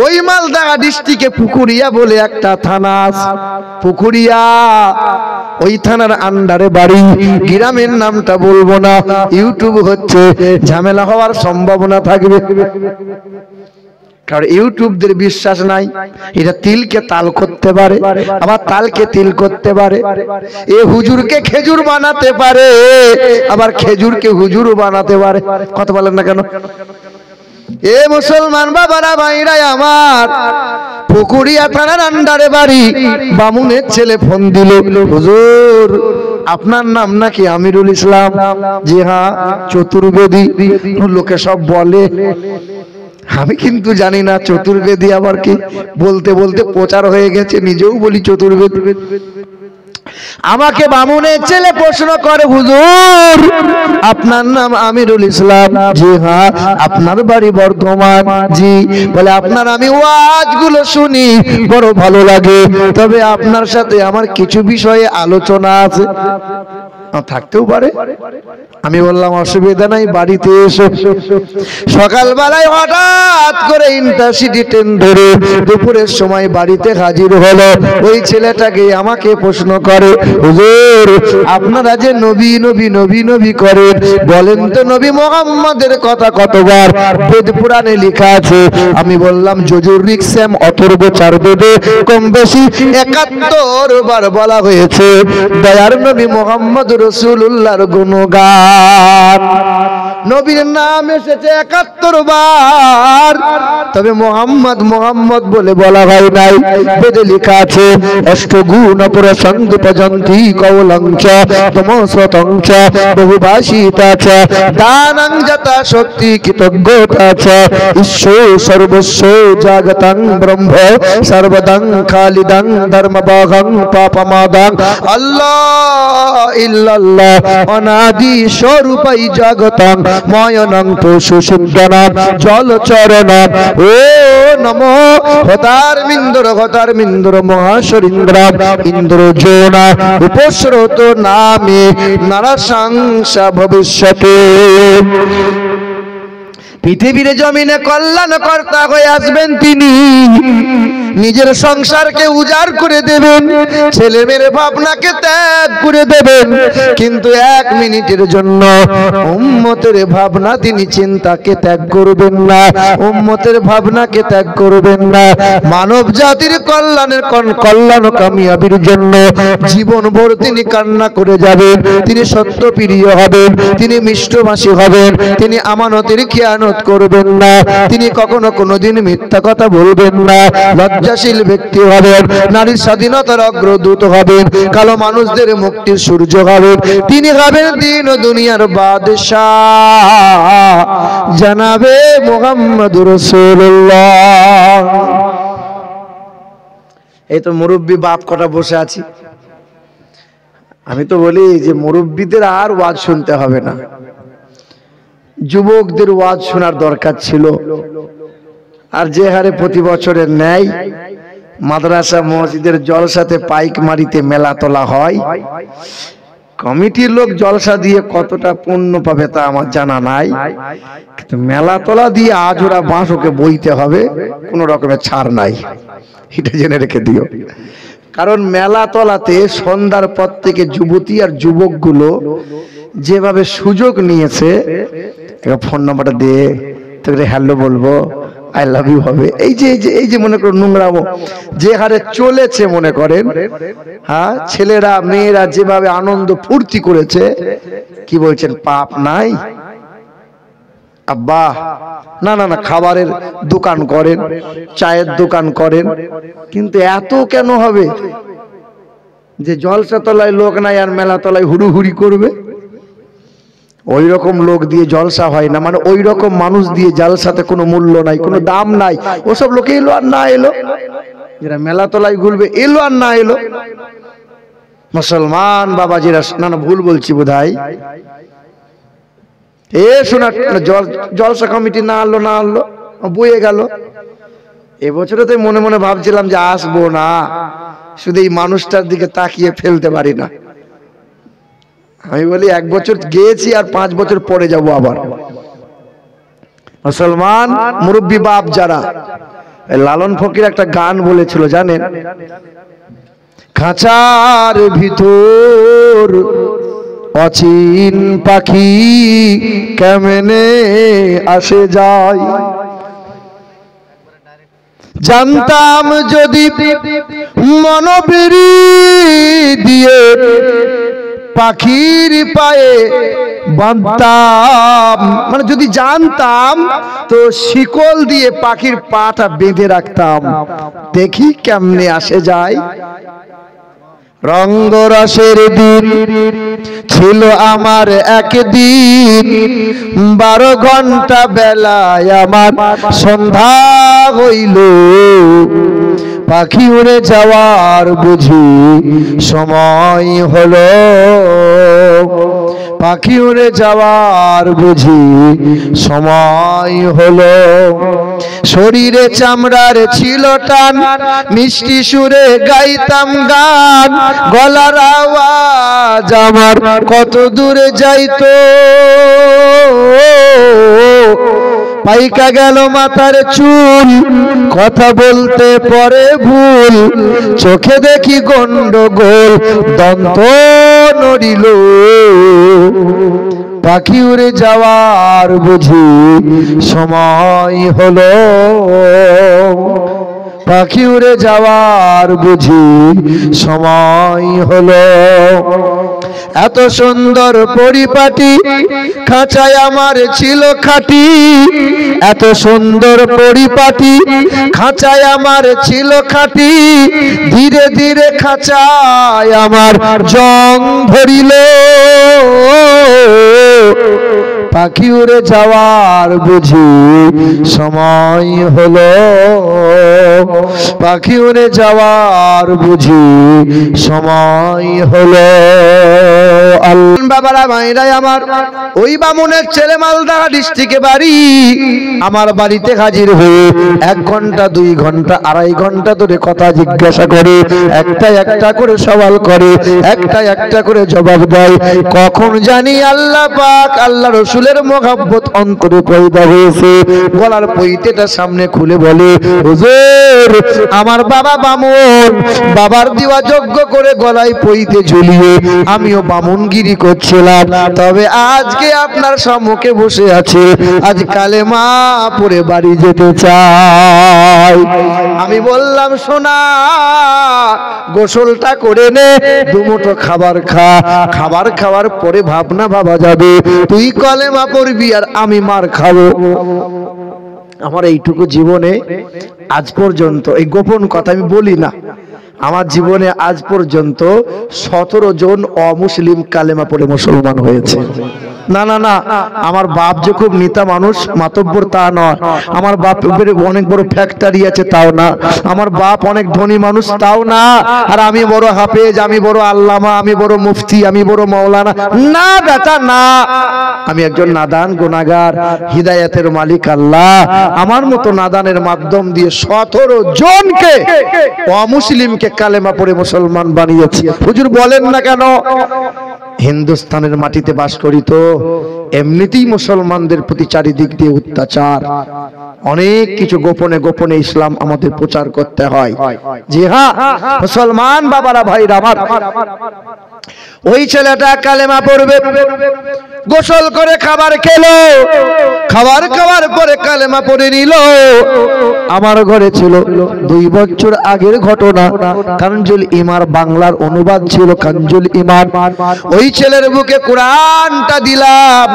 ওই মালদা ডিস্ট্রিক্টে পুকুরিয়া বলে একটা থানা আছে, পুকুরিয়া, ওই থানার আন্ডারে বাড়ি। গ্রামের নামটা বলবো না, ইউটিউব হচ্ছে, ঝামেলা হওয়ার সম্ভাবনা থাকবে, কারণ ইউটিউবদের বিশ্বাস নাই, এটা তিলকে তাল করতে পারে, আবার তালকে তিল করতে পারে। এ হুজুরকে খেজুর বানাতে পারে, আবার খেজুরকে হুজুর বানাতে পারে। কথা বলেন না কেন? এ মুসলমান বাবারা ভাইরা আমার, পুকুরিয়া থানার আন্ডারে বাড়ি। বামুনের ছেলে ফোন দিল, হুজুর আপনার নাম নাকি আমিরুল ইসলাম? জি হ্যাঁ। চতুর্বেদী? লোকে সব বলে, আমি কিন্তু জানি না চতুর্বেদী আবার কি। বলতে বলতে প্রচার হয়ে গেছে, নিজেও বলি চতুর্বেদী। আমাকে বামুনের ছেলে প্রশ্ন করে, হুজুর আপনার নাম আমিরুল ইসলাম? জি হ্যাঁ। আপনার বাড়ি বর্ধমান? জি। বলে আপনার আমি ওয়াজগুলো শুনি, বড় ভালো লাগে, তবে আপনার সাথে আমার কিছু বিষয়ে আলোচনা আছে। থাকতেও পারে। আমি বললাম অসুবিধা নাই, বাড়িতে এসো। সকালবেলায় হঠাৎ করে ইন্টারসিটি ট্রেন ধরে দুপুরের সময় বাড়িতে হাজির হলো। ওই ছেলেটাকে আমাকে প্রশ্ন করে, হুজুর আপনারা যে নবী নবী নবী নবী করেন, বলেন তো নবী মুহাম্মদের কথা কতবার বেদ পুরাণে লেখা আছে? আমি বললাম যজুর, ঋক, সাম, অথর্ব, চার বেদে কম বেশি ৭১ বার বলা হয়েছে দয়ার নবী মুহাম্মদ রাসূলুল্লাহর গুণগান। নবীর নাম এসেছে ৭১ বার, তবে মোহাম্মদ মোহাম্মদ বলে বলা হয় নাই। বেদে লেখা আছে অষ্টগুণ প্রসঙ্গ পর্যন্তি কৌলংচ তমসতংচ বহুভাষিতাচ দানং যথা শক্তি কৃতজ্ঞতাচ ঈশ্বর সর্বস্ব জাগতং ব্রহ্ম সর্বদং খালিদং ধর্মবাহং পাপমাদং আল্লাহ ইল্লাল্লাহ অনাদি স্বরূপই জগতং ময়নং পশু সিদ্ধনাম জলচরণম ও নমো হতারমিন্দর মহাশরীন্দ্রাম ইন্দ্র জোনা উপস্রোত নামে নারাশংসা ভবিষ্যতে। পৃথিবীর জমিনে কল্যাণ কর্তা হয়ে আসবেন তিনি, নিজের সংসারকে উজাড় করে দেবেন, ছেলে মেয়ের ভাবনাকে ত্যাগ করে দেবেন, কিন্তু ১ মিনিটের জন্য উম্মতের ভাবনা তিনি চিন্তাকে ত্যাগ করবেন না, উম্মতের ভাবনাকে ত্যাগ করবেন না। মানব জাতির কল্যাণের কল্যাণ কামিয়াবির জন্য জীবনভর তিনি কান্না করে যাবেন। তিনি সত্যপ্রিয় হবেন, তিনি মিষ্টভাষী হবেন, তিনি আমানতের খেয়ানত করবেন না, তিনি কখনো কোনোদিন মিথ্যা কথা বলবেন না, লজ্জাশীল ব্যক্তি হবেন, নারীর স্বাধীনতার অগ্রদূত হবেন, কালো মানুষদের মুক্তির সূর্য হবেন। তিনি হবেন দিন ও দুনিয়ার বাদশাহ জানাবে মুহাম্মদুর রাসূলুল্লাহ। এই তো মুরব্বী বাপ কটা বসে আছি। আমি তো বলি যে মুরব্বীদের আর ওয়াজ শুনতে হবে না, যুবকদের ওয়াজ শোনার দরকার ছিল। আর যে হারে প্রতি বছরের ন্যায় মাদ্রাসা মসজিদের জলসাতে পাইক মারিতে মেলা তোলা হয়, কমিটির লোক জলসা দিয়ে কতটা পুণ্য পাবে তা আমার জানা নাই, কিন্তু মেলা তোলা দিয়ে আজ ওরা বাঁশকে বইতে হবে, কোন রকমের ছাড় নাই, এটা জেনে রেখে দিও। কারণ মেলা তলাতে সন্ধ্যার পর থেকে যুবতী আর যুবকগুলো যেভাবে সুযোগ নিয়েছে, ফোন নাম্বারটা দিয়ে তোকে হ্যালো বলবো, আই লাভ ইউ হবে, এই যে মনে করো নোংরামো যে হারে চলেছে, মনে করেন হ্যাঁ, ছেলেরা মেয়েরা যেভাবে আনন্দ ফুর্তি করেছে, কি বলছেন পাপ নাই? আব্বা না না না, খাবারের দোকান করেন, চায়ের দোকান করেন, কিন্তু এত কেন হবে যে জলসা তলায় লোক নাই আর মেলা তলায় হুড়ুহুড়ি করবে? ওই রকম লোক দিয়ে জলসা হয় না, মানে ওই রকম মানুষ দিয়ে জলসাতে কোনো মূল্য নাই, কোনো দাম নাই। ওসব লোকে এলো আর না এলো, যারা মেলা তলায় ঘুরবে, এলো আর না এলো। মুসলমান বাবাজিরা, না না ভুল বলছি বোধহয়, এ শোনা জলসা কমিটি না আনলো বয়ে গেল। এবছরে তো মনে মনে ভাবছিলাম যে আসবো না, শুধু এই মানুষটার দিকে তাকিয়ে ফেলতে পারি না। আমি বলি 1 বছর গিয়েছি আর 5 বছর পরে যাব আবার। মুসলমান মুরব্বী বাপ যারা, লালন ফকির একটা গান বলেছিল জানেন, খাঁচার ভিতর অচিন পাখি কেমনে আসে যায়, জানতাম যদি মনোবীরি দিয়ে পাখির পায়ে বাঁধতাম, মানে যদি জানতাম তো শিকল দিয়ে পাখির পাটা বেঁধে রাখতাম, দেখি কেমনে আসে যায়। রঙ্গরসের দিন ছিল আমার একদিন, 12 ঘন্টা বেলায় আমার সন্ধ্যা হইল, পাখি উড়ে যাওয়ার বুঝি সময় হলো, পাখি উড়ে যাওয়ার বুঝি সময় হলো। শরীরে চামড়ার ছিল টান, মিষ্টি সুরে গাইতাম গান, গলার আওয়াজ আমার কত দূরে যাইতো, পাইকা গেল মাথার চুল, কথা বলতে পরে ভুল, চোখে দেখি গন্ডগোল, দন্ত নড়িল, পাখি উড়ে যাওয়ার বুঝি সময় হলো, পাখি উড়ে যাওয়ার বুঝি সময় হলো। এত সুন্দর পরিপাটি খাঁচায় আমার ছিল খাঁটি, এত সুন্দর পরিপাটি খাঁচায় আমার ছিল খাঁটি, ধীরে ধীরে খাঁচায় আমার জং ধরিল, পাখি উড়ে যাওয়ার বুঝি সময় হলো, পাখি উড়ে যাওয়ার বুঝি সময় হলো। বাবারা ভাইরাই আমার, ওই বামুনের ছেলে মালদা ডিস্ট্রিক্টে বাড়ি, আমার বাড়িতে হাজির হয়ে 1 ঘন্টা 2 ঘন্টা 2.5 ঘন্টা ধরে কথা জিজ্ঞাসা করে, একটা একটা করে সওয়াল করে, একটা একটা করে জবাব দেয়। কখন জানি আল্লাহ পাক আল্লাহ রসুলের মহব্বত অন্তরে পয়দা হয়েছে, গলার পইতেটা সামনে খুলে বলে, হুজুর আমার বাবা বামুন, বাবার দেওয়া যজ্ঞ করে গলায় পইতে ঝুলিয়ে আমিও বামুনগিরি করছিলাম, তবে আজকে আপনার সম্মুখে বসে আছে, আজ কালেমা পড়ে বাড়ি যেতে চাই। আমি বললাম, সোনা গোসলটা করে নে, 2 মুঠো খাবার খা, খাবার খাওয়ার পরে ভাবনা ভাবা যাবে, তুই কালেমা পড়বি আর আমি মার খাবো। আমার এইটুকু জীবনে আজ পর্যন্ত, এই গোপন কথা আমি বলি না, আমার জীবনে আজ পর্যন্ত 17 জন অমুসলিম কালেমা পড়ে মুসলমান হয়েছে। না না না, আমার বাপ যে খুব নেতা মানুষ মাতব্বর তা নয়, আমার বাপের অনেক বড় ফ্যাক্টরি আছে তাও না, আমার বাপ অনেক ধনী মানুষ তাও না, আর আমি বড় হাফেজ, আমি বড় আল্লামা, আমি বড় মুফতি, আমি বড় মাওলানা, না বেটা না, আমি একজন নাদান গুনাহগার, হিদায়াতের মালিক আল্লাহ আমার মতো নাদানের মাধ্যম দিয়ে 17 জনকে অমুসলিমকে কালেমা পড়ে মুসলমান বানিয়েছে। হুজুর বলেন না কেন? হিন্দুস্তানের মাটিতে বাস করি তো এমনিতেই মুসলমানদের প্রতি চারিদিক দিয়ে অত্যাচার, অনেক কিছু গোপনে গোপনে ইসলাম আমাদের প্রচার করতে হয়। জি হ্যাঁ মুসলমান বাবারা ভাইরা আমার, ওই ছেলেটা কালেমা পড়বে, গোসল করে খাবার খেলো, খাবার খাওয়ার পরে কালেমা পড়ে নিল। আমার ঘরে ছিল 2 বছর আগের ঘটনা, কানজুল ইমান বাংলার অনুবাদ ছিল কানজুল ইমান। ওই ছেলের বুকে কোরআনটা দিলাম,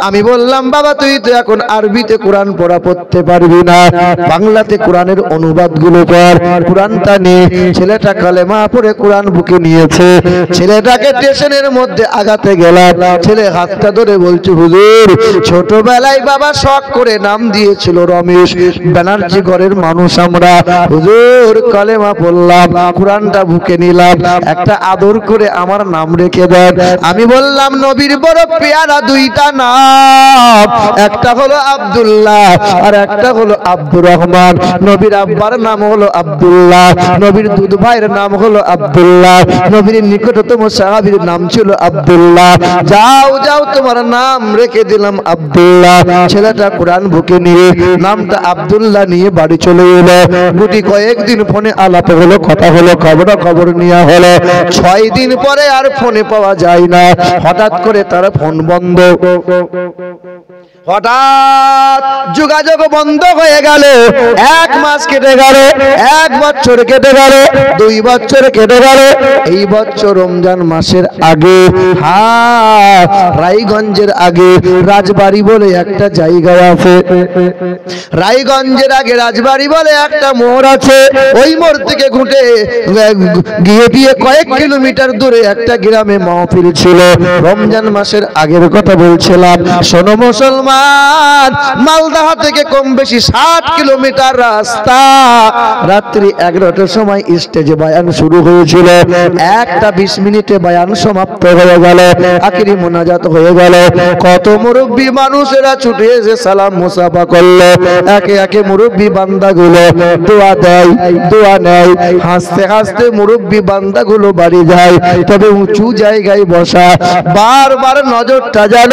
আমি বললাম বাবা তুই তো এখন আরবিতে কোরআন পড়তে পারবি না, বাংলাতে কোরআনের অনুবাদগুলো পড়, কোরআনটা নে। ছেলেটা কালেমা পড়ে কোরআন বুকে নিয়েছে। ছেলেটাকে স্টেশনের মধ্যে আগাতে গেলাম, ছেলে হাতটা ধরে বলছে হুজুর ছোটবেলায় বাবা শখ করে নাম দিয়েছিল রমেশ ব্যানার্জি ঘরের মানুষ আমরা, হুজুর কালেমা পড়লাম, কোরআনটা বুকে নিলাম, একটা আদর করে আমার নাম রেখে দেন। আমি বললাম নবীর বড় পেয়ারা দুইটা নাম, একটা হলো আব্দুল্লাহ আর একটা হলো আব্দুর রহমান। নবীর আব্বার নাম হলো আব্দুল্লাহ, নবীর দুধ ভাইয়ের নাম হলো আব্দুল্লাহ, নবীর নিকটতম সাহাবীর নাম ছিল আব্দুল্লাহ। যাও যাও তোমার নাম রেখে দিলাম আব্দুল্লাহ। ছেলেটা কোরআন বুকে নিয়ে নামটা আব্দুল্লাহ নিয়ে বাড়ি চলে এলো। গুটি কয়েকদিন ফোনে আলাপ হলো, কথা হলো, খবর নেওয়া হলো। 6 দিন পরে আর ফোনে পাওয়া যায় না। হঠাৎ করে তার ফোন বন্ধ, হঠাৎ যোগাযোগ বন্ধ হয়ে গেল। 1 মাস কেটে গেল, 1 বছর কেটে গেল, 2 বছর কেটে গেল। এই বছর রমজান মাসের আগে, রায়গঞ্জের আগে রাজবাড়ি বলে একটা জায়গা আছে, রায়গঞ্জের আগে রাজবাড়ি বলে একটা মোড় আছে। ওই মোড় থেকে ঘুটে গিয়ে কয়েক কিলোমিটার দূরে একটা গ্রামে মাহফিল ছিল। রমজান মাসের আগের কথা বলছিলাম। শোনো মুসলমান, মালদহ থেকে কম বেশি 60 কিলোমিটার রাস্তা। রাত্রি 11টার সময় স্টেজে বয়ান শুরু হয়েছিল। 1টা 20 মিনিটে বয়ান সমাপ্ত হয়ে গেল, আখিরি মোনাজাত হয়ে গেল। কত মুরব্বী মানুষেরা ছুটে এসে সালাম মুসাফা করলো। একে একে মুরব্বী বান্দাগুলো দোয়া দেয়, দোয়া নেয়। হাসতে হাসতে মুরব্বী বান্দাগুলো বাড়ি যায়। তবে উঁচু জায়গায় বসা, বারবার নজরটা যেন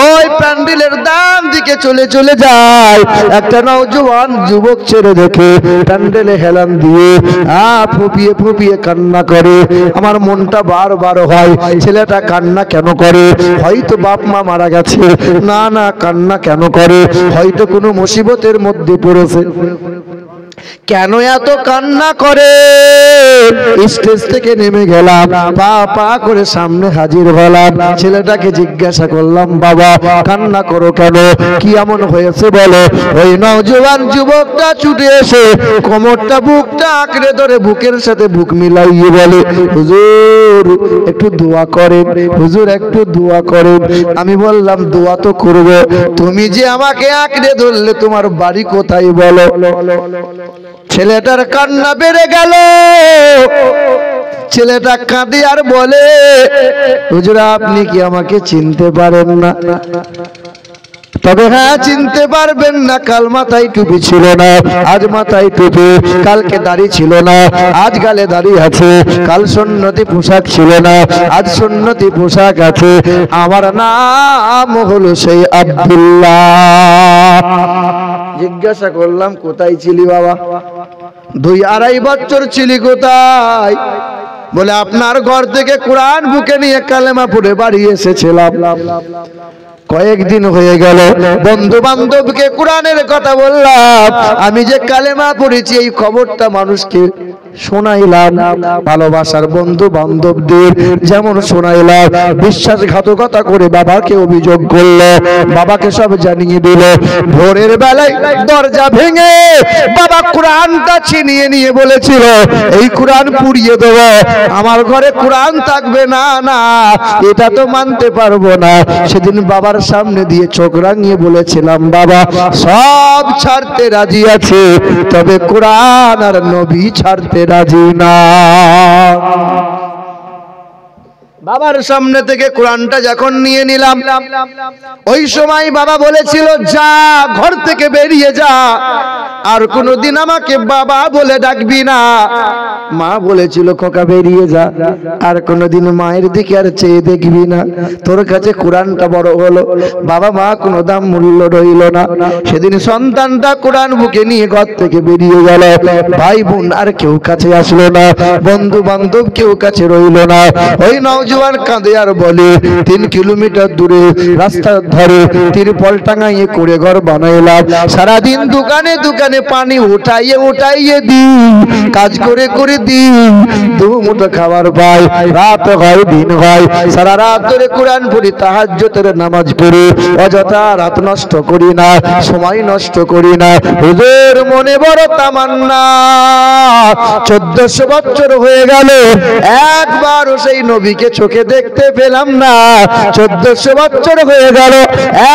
ওই প্যান্ডেলের ডান দিকে চলে যায়। একটা নওজোয়ান যুবক ছেড়ে দেখে প্যান্ডেলে হেলান দিয়ে ফুপিয়ে ফুপিয়ে কান্না করে। আমার মনটা বারবার হয় ছেলেটা কান্না কেন করে? হয়তো বাপ মা মারা গেছে। না না, কান্না কেন করে? হয়তো কোনো মুসিবতের মধ্যে পড়েছে। কেন এত কান্না করে? স্টেজ থেকে নেমে গেলাম, পা পা করে সামনে হাজির হলাম। ছেলেটাকে জিজ্ঞাসা করলাম, বাবা কান্না করো কেন? কি এমন হয়েছে বলো? ওই নওজোয়ান যুবকটা ছুটে এসে কোমরটা বুকটা আঁকড়ে ধরে বুকের সাথে বুক মিলাইয়ে বলে, হুজুর একটু দোয়া করেন, হুজুর একটু দোয়া করেন। আমি বললাম দোয়া তো করবো, তুমি যে আমাকে আঁকড়ে ধরলে তোমার বাড়ি কোথায় বলো? ছেলেটার কান্না বেড়ে গেল। ছেলেটা কাঁদে আর বলে, হুজুর আপনি কি আমাকে চিনতে পারেন না? তবে হ্যাঁ চিনতে পারবেন না। কাল মাথায় টুপি ছিল না, আজ মাথায় টুপি। কালকে দাড়ি ছিল না, আজ গালে দাড়ি আছে। কাল সুন্নতি পোশাক ছিল না, আজ সুন্নতি পোশাক আছে। আমার নাম হলো সেই আব্দুল্লাহ। জিজ্ঞাসা করলাম কোথায় ছিলি বাবা? 2-2.5 বছর ছিলি কোথায়? বলে আপনার ঘর থেকে কোরআন বুকে নিয়ে কালেমা পড়ে বাড়ি এসেছিলাম। কয়েকদিন হয়ে গেল, বন্ধু বান্ধবকে কোরআনের কথা বললাম। আমি যে কালেমা পড়েছি এই খবরটা মানুষকে শোনাইলাম। ভালোবাসার বন্ধু বান্ধবদের যেমন শোনাইলাম, বিশ্বাসঘাতকতা করে বাবাকে অভিযোগ করলো, বাবাকে সব জানিয়ে দিল। ভোরের বেলায় দরজা ভেঙে বাবা কোরআনটা ছিনিয়ে নিয়ে বলেছিল, এই কোরআন পুড়িয়ে দেব, আমার ঘরে কোরআন থাকবে না। না, এটা তো মানতে পারবো না। সেদিন বাবার সামনে দিয়ে চোখ রাঙিয়ে বলেছিলাম, বাবা সব ছাড়তে রাজি আছে, তবে কোরআন আর নবী ছাড়তে রাজি না। বাবার সামনে থেকে কোরআনটা যখন নিয়ে নিলাম, ওই সময় বাবা বলেছিল, যা ঘর থেকে বেরিয়ে যা, আর কোনোদিন আমাকে বাবা বলে ডাকবি না। মা বলেছিল, খোকা বেরিয়ে যা, আর কোনোদিন মায়ের দিকে আর চেয়ে দেখবি না। তোর কাছে কোরআনটা বড় হলো। বাবা মা কোনো দাম মূল্য রইল না। সেদিন সন্তানটা কোরআন বুকে নিয়ে ঘর থেকে বেরিয়ে গেল। ভাই বোন আর কেউ কাছে আসলো না, বন্ধু বান্ধব কেউ কাছে রইল না। ওই নওজোয়ান দিওয়ান কাঁদে আর বলে 3 কিলোমিটার দূরে রাস্তার ধারে তিরপল টাঙাইয়ে করে ঘর বানাইলাম, সারাদিন দোকানে দোকানে পানি উঠাইয়ে দিই, কাজ করে করে দিই, 2 মুঠো খাবার পাই, রাত হয় দিন হয়, সারা রাত ধরে কোরআন পড়ি, তাহাজ্জুদের নামাজ পড়ি, অযথা রাত নষ্ট করি না, সময় নষ্ট করি না। হুজুর মনে বড় তামান্না, 1400 বছর হয়ে গেল, একবারও সেই নবীকে চোখে দেখতে পেলাম না। 1400 বছর হয়ে গেল,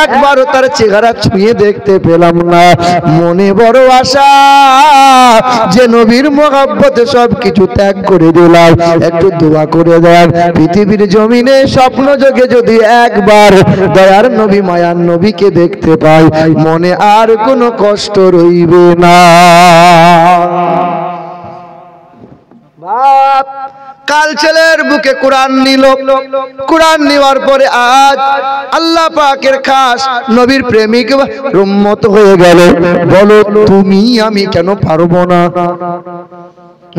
একবারও তার চেহারা ছুঁয়ে দেখতে পেলাম না। মনে বড় আশা যে নবীর মহব্বতে সব কিছু ত্যাগ করে দিলাম, একটু দোয়া করে দেন পৃথিবীর জমিনে স্বপ্ন যোগে যদি একবার দয়ার নবী মায়ার নবীকে দেখতে পাই, মনে আর কোনো কষ্ট রইবে না। বাপ কাল ছেলের বুকে কোরআন নিল, কোরআন নেওয়ার পরে আজ আল্লাহ পাকের খাস নবীর প্রেমিক উম্মত হয়ে গেল। বলো তুমি আমি কেন পারবো না?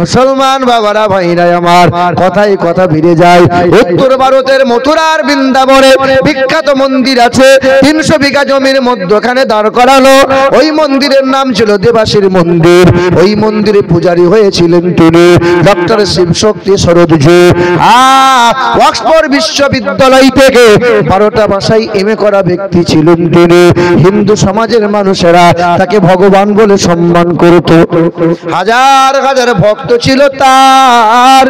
মুসলমান বাবারা ভাইরা আমার, কথাই কথা ভিড়ে যায়। উত্তর ভারতের মথুরার বৃন্দাবনে বিখ্যাত মন্দির আছে, 300 বিঘা জমির মধ্যখানে দাঁড় করালো। ওই মন্দিরের নাম ছিল দেবাশীর মন্দির। ওই মন্দিরে পূজারী হয়েছিলেন তিনি ডক্টর শিবশক্তি সরোদজি। অক্সফোর্ড বিশ্ববিদ্যালয় থেকে 12টা ভাষায় এমএ করা ব্যক্তি ছিলেন তিনি। হিন্দু সমাজের মানুষেরা তাকে ভগবান বলে সম্মান করত। হাজার হাজার ভক্ত ছিল তার।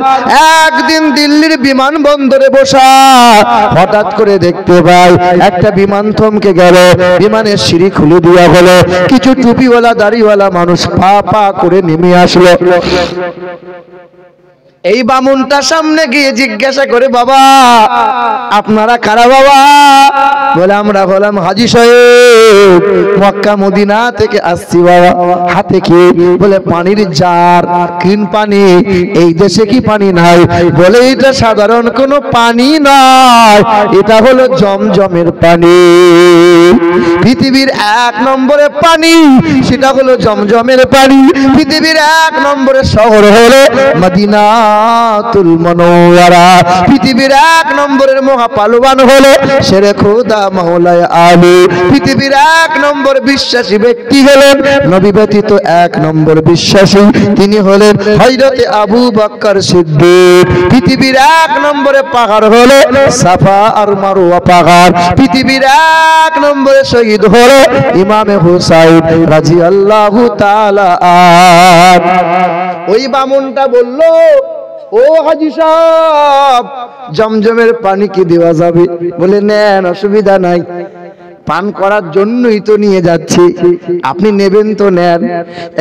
একদিন দিল্লির বিমানবন্দরে বসা হঠাৎ করে দেখতে পাই একটা বিমান থমকে গেল, বিমানের সিঁড়ি খুলে দেওয়া হলো, কিছু টুপিওয়ালা দাড়িওয়ালা মানুষ পা পা করে নেমে আসলো। এই বামুনটা সামনে গিয়ে জিজ্ঞাসা করে, বাবা আপনারা কারা বাবা? বলে আমরা হলাম হাজী সাহেব, মক্কা মদিনা থেকে আসছি বাবা। হাতে কি? বলে পানির জার, ক্লিন পানি। এই দেশে কি পানি নাই? বলে এটা সাধারণ কোনো পানি নয়, এটা হলো জমজমের পানি। পৃথিবীর 1 নম্বরে পানি সেটা হলো জমজমের পানি। পৃথিবীর 1 নম্বরের শহর হলো মদিনা পৃথিবীর 1 নম্বরের মহাপালবান হলো শেরে খোদা মাওলানা আলী। পৃথিবীর 1 নম্বর বিশ্বাসী ব্যক্তি হলেন, নবী ব্যতীত 1 নম্বর বিশ্বাসী তিনি হলেন হযরতে আবু বকর সিদ্দিক। পৃথিবীর 1 নম্বরে পাহাড় হলো সাফা আর মারওয়া পাহাড়। পৃথিবীর 1 নম্বরে শহীদ হলো ইমামে হুসাইন রাদিয়াল্লাহু তাআলা আনহু। ওই বামুনটা বলল, ও হাজী সাহেব জমজমের পানি কি দেওয়া যাবে? বলে নেন, অসুবিধা নাই, পান করার জন্যই তো নিয়ে যাচ্ছি, আপনি নেবেন তো নেন।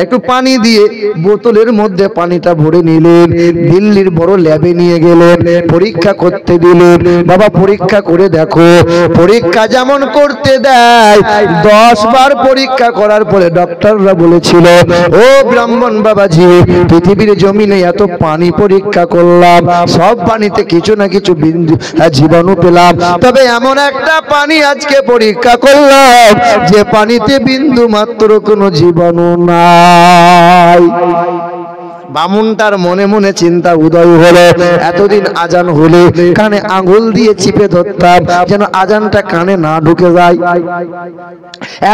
একটু পানি দিয়ে বোতলের মধ্যে পানিটা ভরে নিলেন, দিল্লির বড় ল্যাবে নিয়ে গেলেন, পরীক্ষা করতে দিলেন। বাবা পরীক্ষা করে দেখো। পরীক্ষা যেমন করতে দেয়, 10 বার পরীক্ষা করার পরে ডক্টররা বলেছিল, ও ব্রাহ্মণ বাবাজি পৃথিবীর জমিনে এত পানি পরীক্ষা করলাম, সব পানিতে কিছু না কিছু বিন্দু জীবাণু পেলাম, তবে এমন একটা পানি আজকে পরীক্ষা করলাম যে পানিতে বিন্দু মাত্র কোনো জীবাণু নাই। বামুনটার মনে মনে চিন্তা উদয় হলো, এতদিন আজান হলে কানে আঙুল দিয়ে চিপে ধরতাম যেন আজানটা কানে না ঢুকে যায়।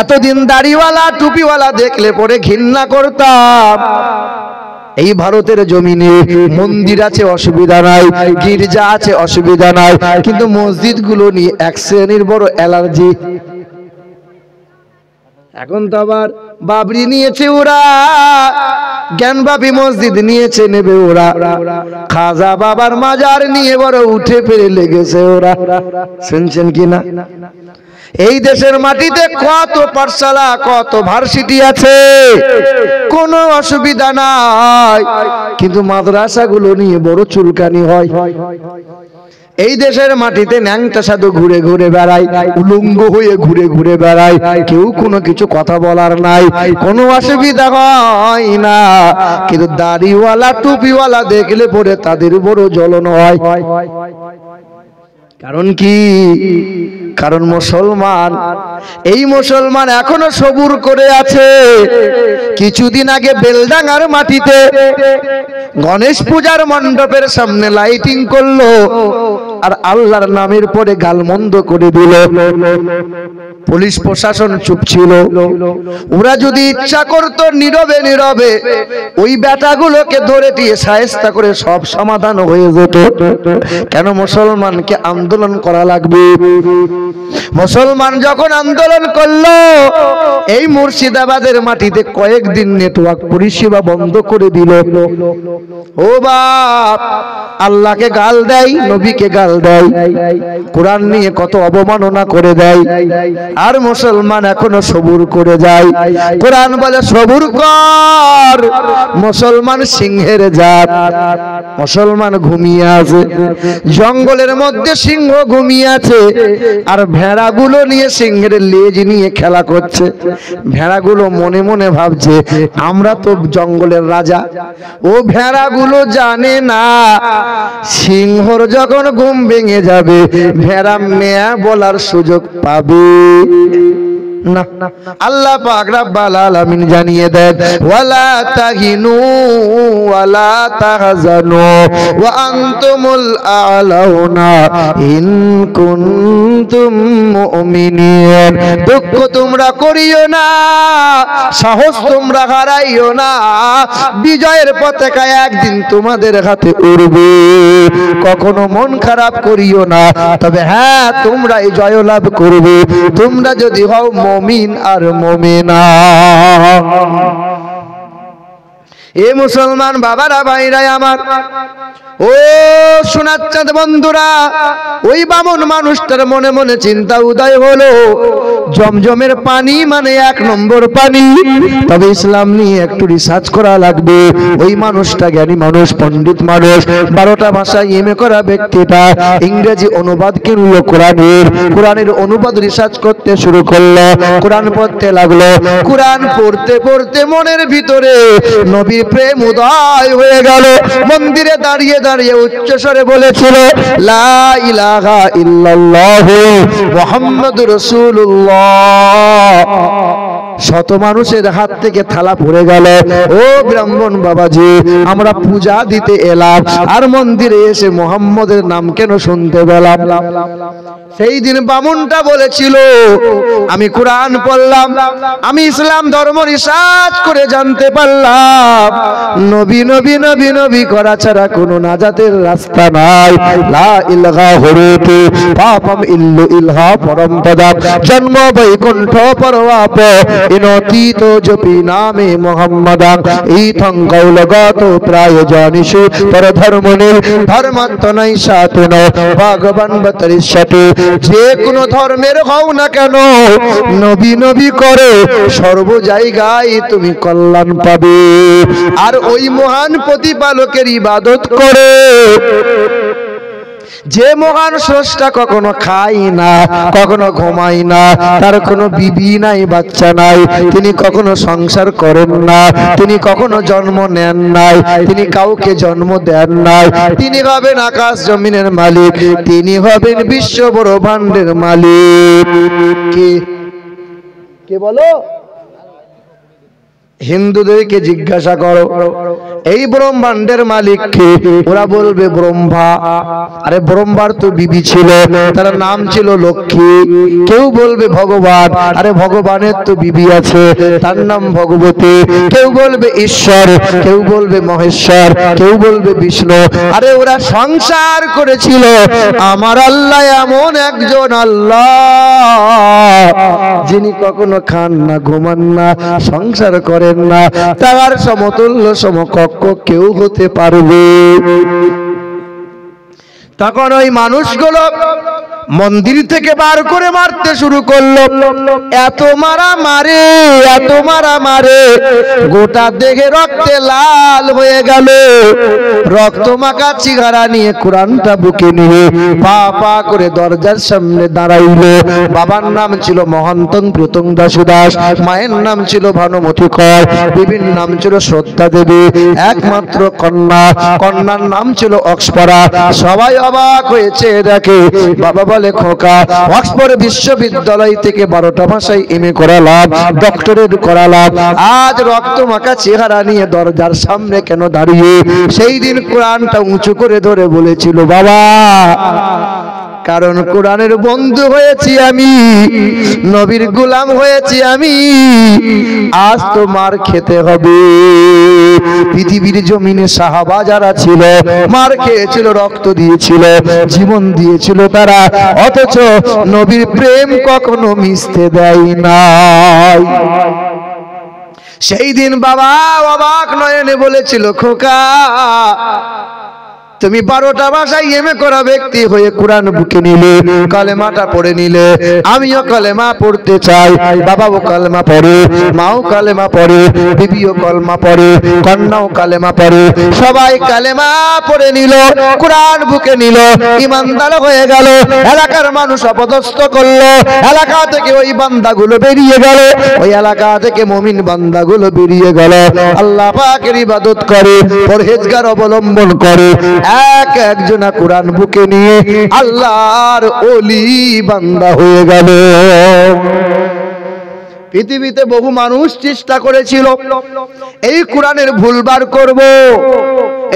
এতদিন দাড়িওয়ালা টুপিওয়ালা দেখলে পরে ঘৃণা করতাম। এই ভারতের জমিনে মন্দির আছে অসুবিধা নাই, গির্জা আছে অসুবিধা নাই, কিন্তু মসজিদগুলো নিয়ে 1 শ্রেণীর বড় অ্যালার্জি। এখন তো আবার বাবরি নিয়েছে ওরা, জ্ঞানবাপী মসজিদ নিয়েছে নেবে ওরা, খাজা বাবার মাজার নিয়ে বড় উঠে ফিরে লেগেছে ওরা। শুনছেন কিনা? এই দেশের মাটিতে কত পাঠশালা কত ভার্সিটি আছে, কোনো অসুবিধা নাই, কিন্তু মাদ্রাসাগুলো নিয়ে বড় চুলকানি হয়। এই দেশের মাটিতে ন্যাংটা সাধু ঘুরে ঘুরে বেড়ায়, উলঙ্গ হয়ে ঘুরে ঘুরে বেড়ায়, কেউ কোনো কিছু কথা বলার নাই, কোনো অসুবিধা হয় না, কিন্তু দাড়িওয়ালা টুপিওয়ালা দেখলে পরে তাদের বড় জ্বলন হয়। কারণ কি? কারণ মুসলমান, এই মুসলমান এখনো সবুর করে আছে। কিছুদিন আগে বেলডাঙ্গার মাটিতে গণেশ পূজার মণ্ডপের সামনে লাইটিং করলো, আর আল্লাহর নামের পরে গালমন্দ করে দিল। পুলিশ প্রশাসন চুপ ছিল। ওরা যদি ইচ্ছা করতো নীরবে নীরবে ওই বেটাগুলোকে ধরে দিয়ে শায়েস্তা করে সব সমাধান হয়ে যেত। কেন মুসলমানকে আন্দোলন করা লাগবে? মুসলমান যখন আন্দোলন করলো, এই মুর্শিদাবাদের মাটিতে কয়েকদিন নেটওয়ার্ক পরিষেবা বন্ধ করে দিল। ও বাপ, আল্লাহকে গাল দেয়, নবীকে গাল দেয়, কোরআন নিয়ে কত অবমাননা করে দেয়, আর মুসলমান এখনো সবুর করে যায়। কোরআন বলে সবুর কর, মুসলমান সিংহের জাত। মুসলমান ঘুমিয়ে আছে, জঙ্গলের মধ্যে সিংহ ঘুমিয়ে আছে, আর ভেড়াগুলো নিয়ে সিংহের লেজ নিয়ে খেলা করছে। ভেড়াগুলো মনে মনে ভাবছে আমরা তো জঙ্গলের রাজা। ও ভেড়াগুলো জানে না সিংহর যখন ঘুম ভেঙে যাবে ভেড়া মেয়া বলার সুযোগ পাবে না। আল্লাহ পাক রব্বুল আলামিন জানিয়ে দেন, ওয়ালা তাহিনু ওয়ালা তাহজানু ওয়া আনতুমুল আ'লাউনা ইন কুনতুম মুমিনিন। দুঃখ তোমরা করিও না, সাহস তোমরা হারাইও না, বিজয়ের পতাকা একদিন তোমাদের হাতে উড়বে। কখনো মন খারাপ করিও না, তবে হ্যাঁ তোমরা এই জয়লাভ করবে তোমরা যদি হও মুমিন আর মুমিনা। এ মুসলমান বাবারা ভাইরা আমার, ও শোনাচ্ছেন বন্ধুরা, ওই বামন মানুষটার মনে মনে চিন্তা উদয় হলো, জমজমের পানি মানে এক নম্বর পানি, তবে ইসলাম নিয়ে একটু রিসার্চ করা লাগবে। ওই মানুষটা জ্ঞানী মানুষ, পণ্ডিত মানুষ, 12টা ভাষায় এমএ করা ব্যক্তিটা ইংরেজি অনুবাদ কিনলো কোরআনের অনুবাদ রিসার্চ করতে শুরু করলো, কোরআন পড়তে লাগলো। কোরআন পড়তে পড়তে মনের ভিতরে নবীর প্রেম উদয় হয়ে গেল। মন্দিরে দাঁড়িয়ে দাঁড়িয়ে উচ্চস্বরে বলেছিল, লা ইলাহা ইল্লাল্লাহু মুহাম্মাদুর রাসূলুল্লাহ। শত মানুষের হাত থেকে থালা পড়ে গেল। ও ব্রাহ্মণ বাবাজি, আমরা পূজা দিতে এলাম, আর মন্দিরে এসে মুহাম্মদের নাম কেন শুনতে পেলাম? সেই দিন বামুনটা বলেছিল, আমি কোরআন পড়লাম, আমি ইসলাম ধর্ম রিসার্চ করে জানতে পারলাম নবী নবী নবী নবী করা ছাড়া কোনো নাজাতের রাস্তা নাই। লা ইলাহা হরেতে পাপম ইল্লু ইলহা পরমপদম জন্ম বৈকুণ্ঠ পরওয়াপ ইনতীত জপি নামে মুহাম্মাদাং ইথং গৌলগত প্রায় জানিষু পর ধর্মনে ধর্মাত্মনাই সাতেন ভগবান বতরিষ্যতে। যে কোনো ধর্মের হও না কেন, নবী নবী করে সর্ব জায়গায় তুমি কল্যাণ পাবে। আর ওই মহান প্রতিপালকের ইবাদত করে যে মহান স্রষ্টা কখনো খায় না, কখনো ঘুমায় না, তার কোনো বিবি নাই, বাচ্চা নাই, তিনি কখনো সংসার করেন না, তিনি কখনো জন্ম নেন নাই, তিনি কাউকে জন্ম দেন নাই, তিনি হবেন আকাশ জমিনের মালিক, তিনি হবেন বিশ্ব ব্রহ্মাণ্ডের মালিক। কে বলো? হিন্দুদেরকে জিজ্ঞাসা করো এই ব্রহ্মাণ্ডের মালিক কে? ওরা বলবে ব্রহ্মা। আরে ব্রহ্মার তো বিবি ছিল, তার নাম ছিল লক্ষ্মী। কেউ বলবে ভগবান, আরে ভগবানের তো বিবি আছে, তার নাম ভগবতী। কেউ বলবে ঈশ্বর, কেউ বলবে মহেশ্বর, কেউ বলবে বিষ্ণু। আরে ওরা সংসার করেছিল। আমার আল্লাহ এমন একজন আল্লাহ যিনি কখনো খান না, ঘুমান না, সংসার করেন না, তার সমতুল্য সমকক্ষ কেউ হতে পারবে? তখন ওই মানুষগুলো মন্দির থেকে বার করে মারতে শুরু করলো। এত মারা মারে, এত মারা মারে, গোটা দেহে রক্তে লাল হয়ে গেল। রক্ত মাখা চিগারা নিয়ে কোরআনটা বুকে নিয়ে পা পা করে দরজার সামনে দাঁড়াইলো। বাবার নাম ছিল মহন্তং প্রতং দাসুদাস, মায়ের নাম ছিল ভানুমতি কর, বিবির নাম ছিল শ্রদ্ধা দেবী, একমাত্র কন্যা, কন্যার নাম ছিল অক্সপরা। সবাই অবাক হয়েছে, দেখে বাবা বলে খোকা অক্সফোর্ড বিশ্ববিদ্যালয় থেকে 12টা ভাষায় এমএ করালাম, ডক্টরেট করালাম, আজ রক্ত মাখা চেহারা নিয়ে দরজার সামনে কেন দাঁড়িয়ে? সেই দিন কোরআনটা উঁচু করে ধরে বলেছিল বাবা, কারণ কোরআনের বন্ধু হয়েছি আমি, নবীর গোলাম হয়েছি আমি, আজ তো মার খেতে হবে। পৃথিবীর জমিনে সাহাবা যারা ছিল মার খেয়েছিল, রক্ত দিয়েছিল, জীবন দিয়েছিল তারা, অথচ নবীর প্রেম কখনো মিশতে দেয় নাই। সেই দিন বাবা অবাক নয়নে বলেছিল খোকা তুমি 12টা ভাষায় এমএ করা ব্যক্তি হয়ে কোরআন বুকে নিলে, কালেমাটা পড়ে নিলে, আমিও কালেমা পড়তে চাই। বাবাও কালেমা পড়ে, মাও কালেমা পড়ে, বিবিও কালেমা পড়ে, কন্যাও কালেমা পড়ে, সবাই কালেমা পড়ে নিল, কোরআন বুকে নিল, ইমানদার হয়ে গেল। এলাকার মানুষ অপদস্থ করলো, এলাকা থেকে ওই বান্দাগুলো বেরিয়ে গেল, ওই এলাকা থেকে মুমিন বান্দাগুলো বেরিয়ে গেল, আল্লাহ পাকের ইবাদত করে, পরহেজগার অবলম্বন করে, এক একজনা কোরআন বুকে নিয়ে আল্লাহর ওলি বান্দা হয়ে গেল। পৃথিবীতে বহু মানুষ চেষ্টা করেছিল এই কোরআনের ভুলবার করব,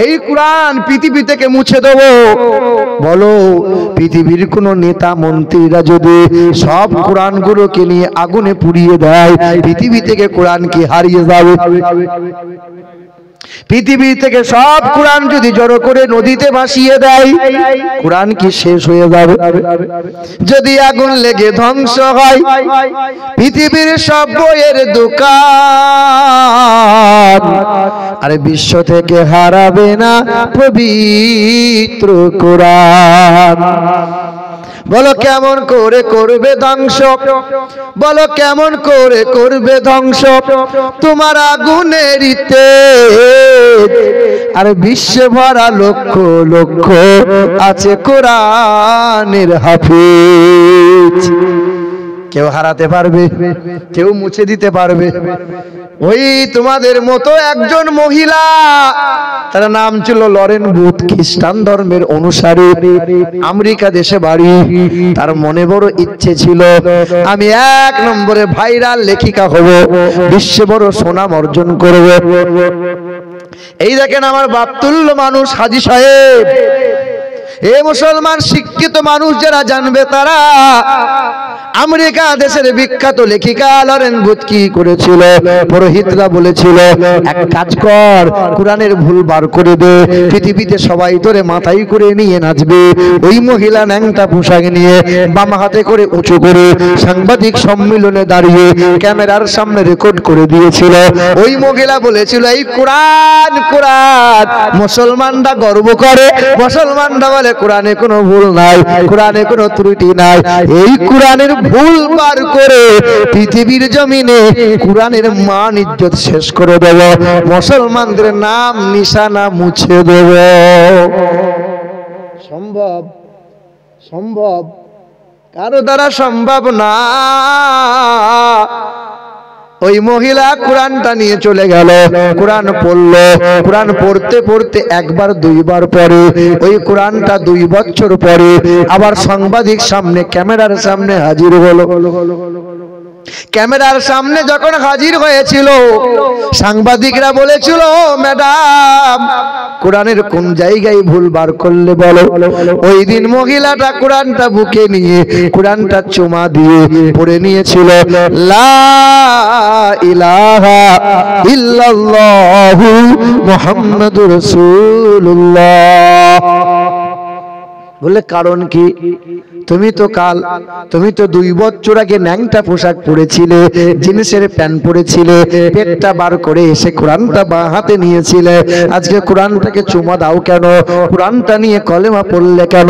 এই কোরআন পৃথিবী থেকে মুছে দেব। বলো পৃথিবীর কোন নেতা মন্ত্রীরা যদি সব কোরআনগুলোকে নিয়ে আগুনে পুড়িয়ে দেয়, পৃথিবী থেকে কোরআন কি হারিয়ে যাবে? পৃথিবী থেকে সব কোরআন যদি জড়ো করে নদীতে ভাসিয়ে দেয়, কোরআন কি শেষ হয়ে যাবে? যদি আগুন লেগে ধ্বংস হয় পৃথিবীর সব বইয়ের দোকান, আরে বিশ্ব থেকে হারাবে না পবিত্র কোরআন। বলো কেমন করে করবে ধ্বংস, বলো কেমন করে করবে ধ্বংস তোমার আগুনের তেজ, আর বিশ্বে ভরা লক্ষ লক্ষ আছে কোরআনের হাফেজ। কেউ হারাতে পারবে, কেউ মুছে দিতে পারবে? ওই তোমাদের মতো একজন মহিলা, তার নাম ছিল লরেন বুথ, খ্রিস্টান ধর্মের অনুসারী, আমেরিকা দেশে বাড়ি। তার মনে বড় ইচ্ছে ছিল আমি 1 নম্বরে ভাইরাল লেখিকা হব, বিশ্বে বড় সুনাম অর্জন করব। এই দেখেন আমার বাপতুল্য মানুষ হাজী সাহেব, এ মুসলমান শিক্ষিত মানুষ যারা জানবে তারা আমেরিকা দেশের বিখ্যাত লেখিকা লরেন বুথ কি করেছিল? পুরোহিতরা বলেছিল এক কাজ কর, কোরআনের ভুল বার করে দে, পৃথিবীতে সবাই তোরে মাথায় করে নিয়ে নাচবে। ওই মহিলা ন্যাংটা পোশাক নিয়ে বাম হাতে করে উঁচু করে সাংবাদিক সম্মেলনে দাঁড়িয়ে ক্যামেরার সামনে রেকর্ড করে দিয়েছিল। ওই মহিলা বলেছিল এই কোরআন কোরআন, মুসলমানরা গর্ব করে, মুসলমানরা বলে কোরআনে কোনো ভুল নাই, কোরআনে কোনো ত্রুটি নাই। এই কোরআনের ভুল বার করে পৃথিবীর জমিনে কোরআনের মান ইজ্জত শেষ করে দেব, মুসলমানদের নাম নিশানা মুছে দেব। সম্ভব? সম্ভব? কারো দ্বারা সম্ভব না। ওই মহিলা কোরআনটা নিয়ে চলে গেল, কোরআন পড়লো, কোরআন পড়তে পড়তে একবার দুইবার পরে ওই কোরআনটা 2 বছর পরে আবার সাংবাদিক সামনে ক্যামেরার সামনে হাজির হলো। ক্যামেরার সামনে যখন হাজির হয়েছিল সাংবাদিকরা বলেছিল ম্যাডাম কোরআনের কোন জায়গায় ভুল বার করলে বলো। ওই দিন মহিলাটা কোরআনটা বুকে নিয়ে কোরআনটা চুমা দিয়ে পড়ে নিয়েছিল লা ইলাহা ইল্লাল্লাহু মুহাম্মাদুর রাসূলুল্লাহ। বলে কারণ কি? তুমি তো 2 বছর আগে ন্যাংটা পোশাক পরেছিলে, জিন্সের প্যান্ট পরেছিলে, পেটটা বার করে এসে কোরআনটা বাঁ হাতে নিয়েছিলে, আজকে কোরআনটাকে চুমা দাও কেন? কোরআনটা নিয়ে কলেমা পড়লে কেন?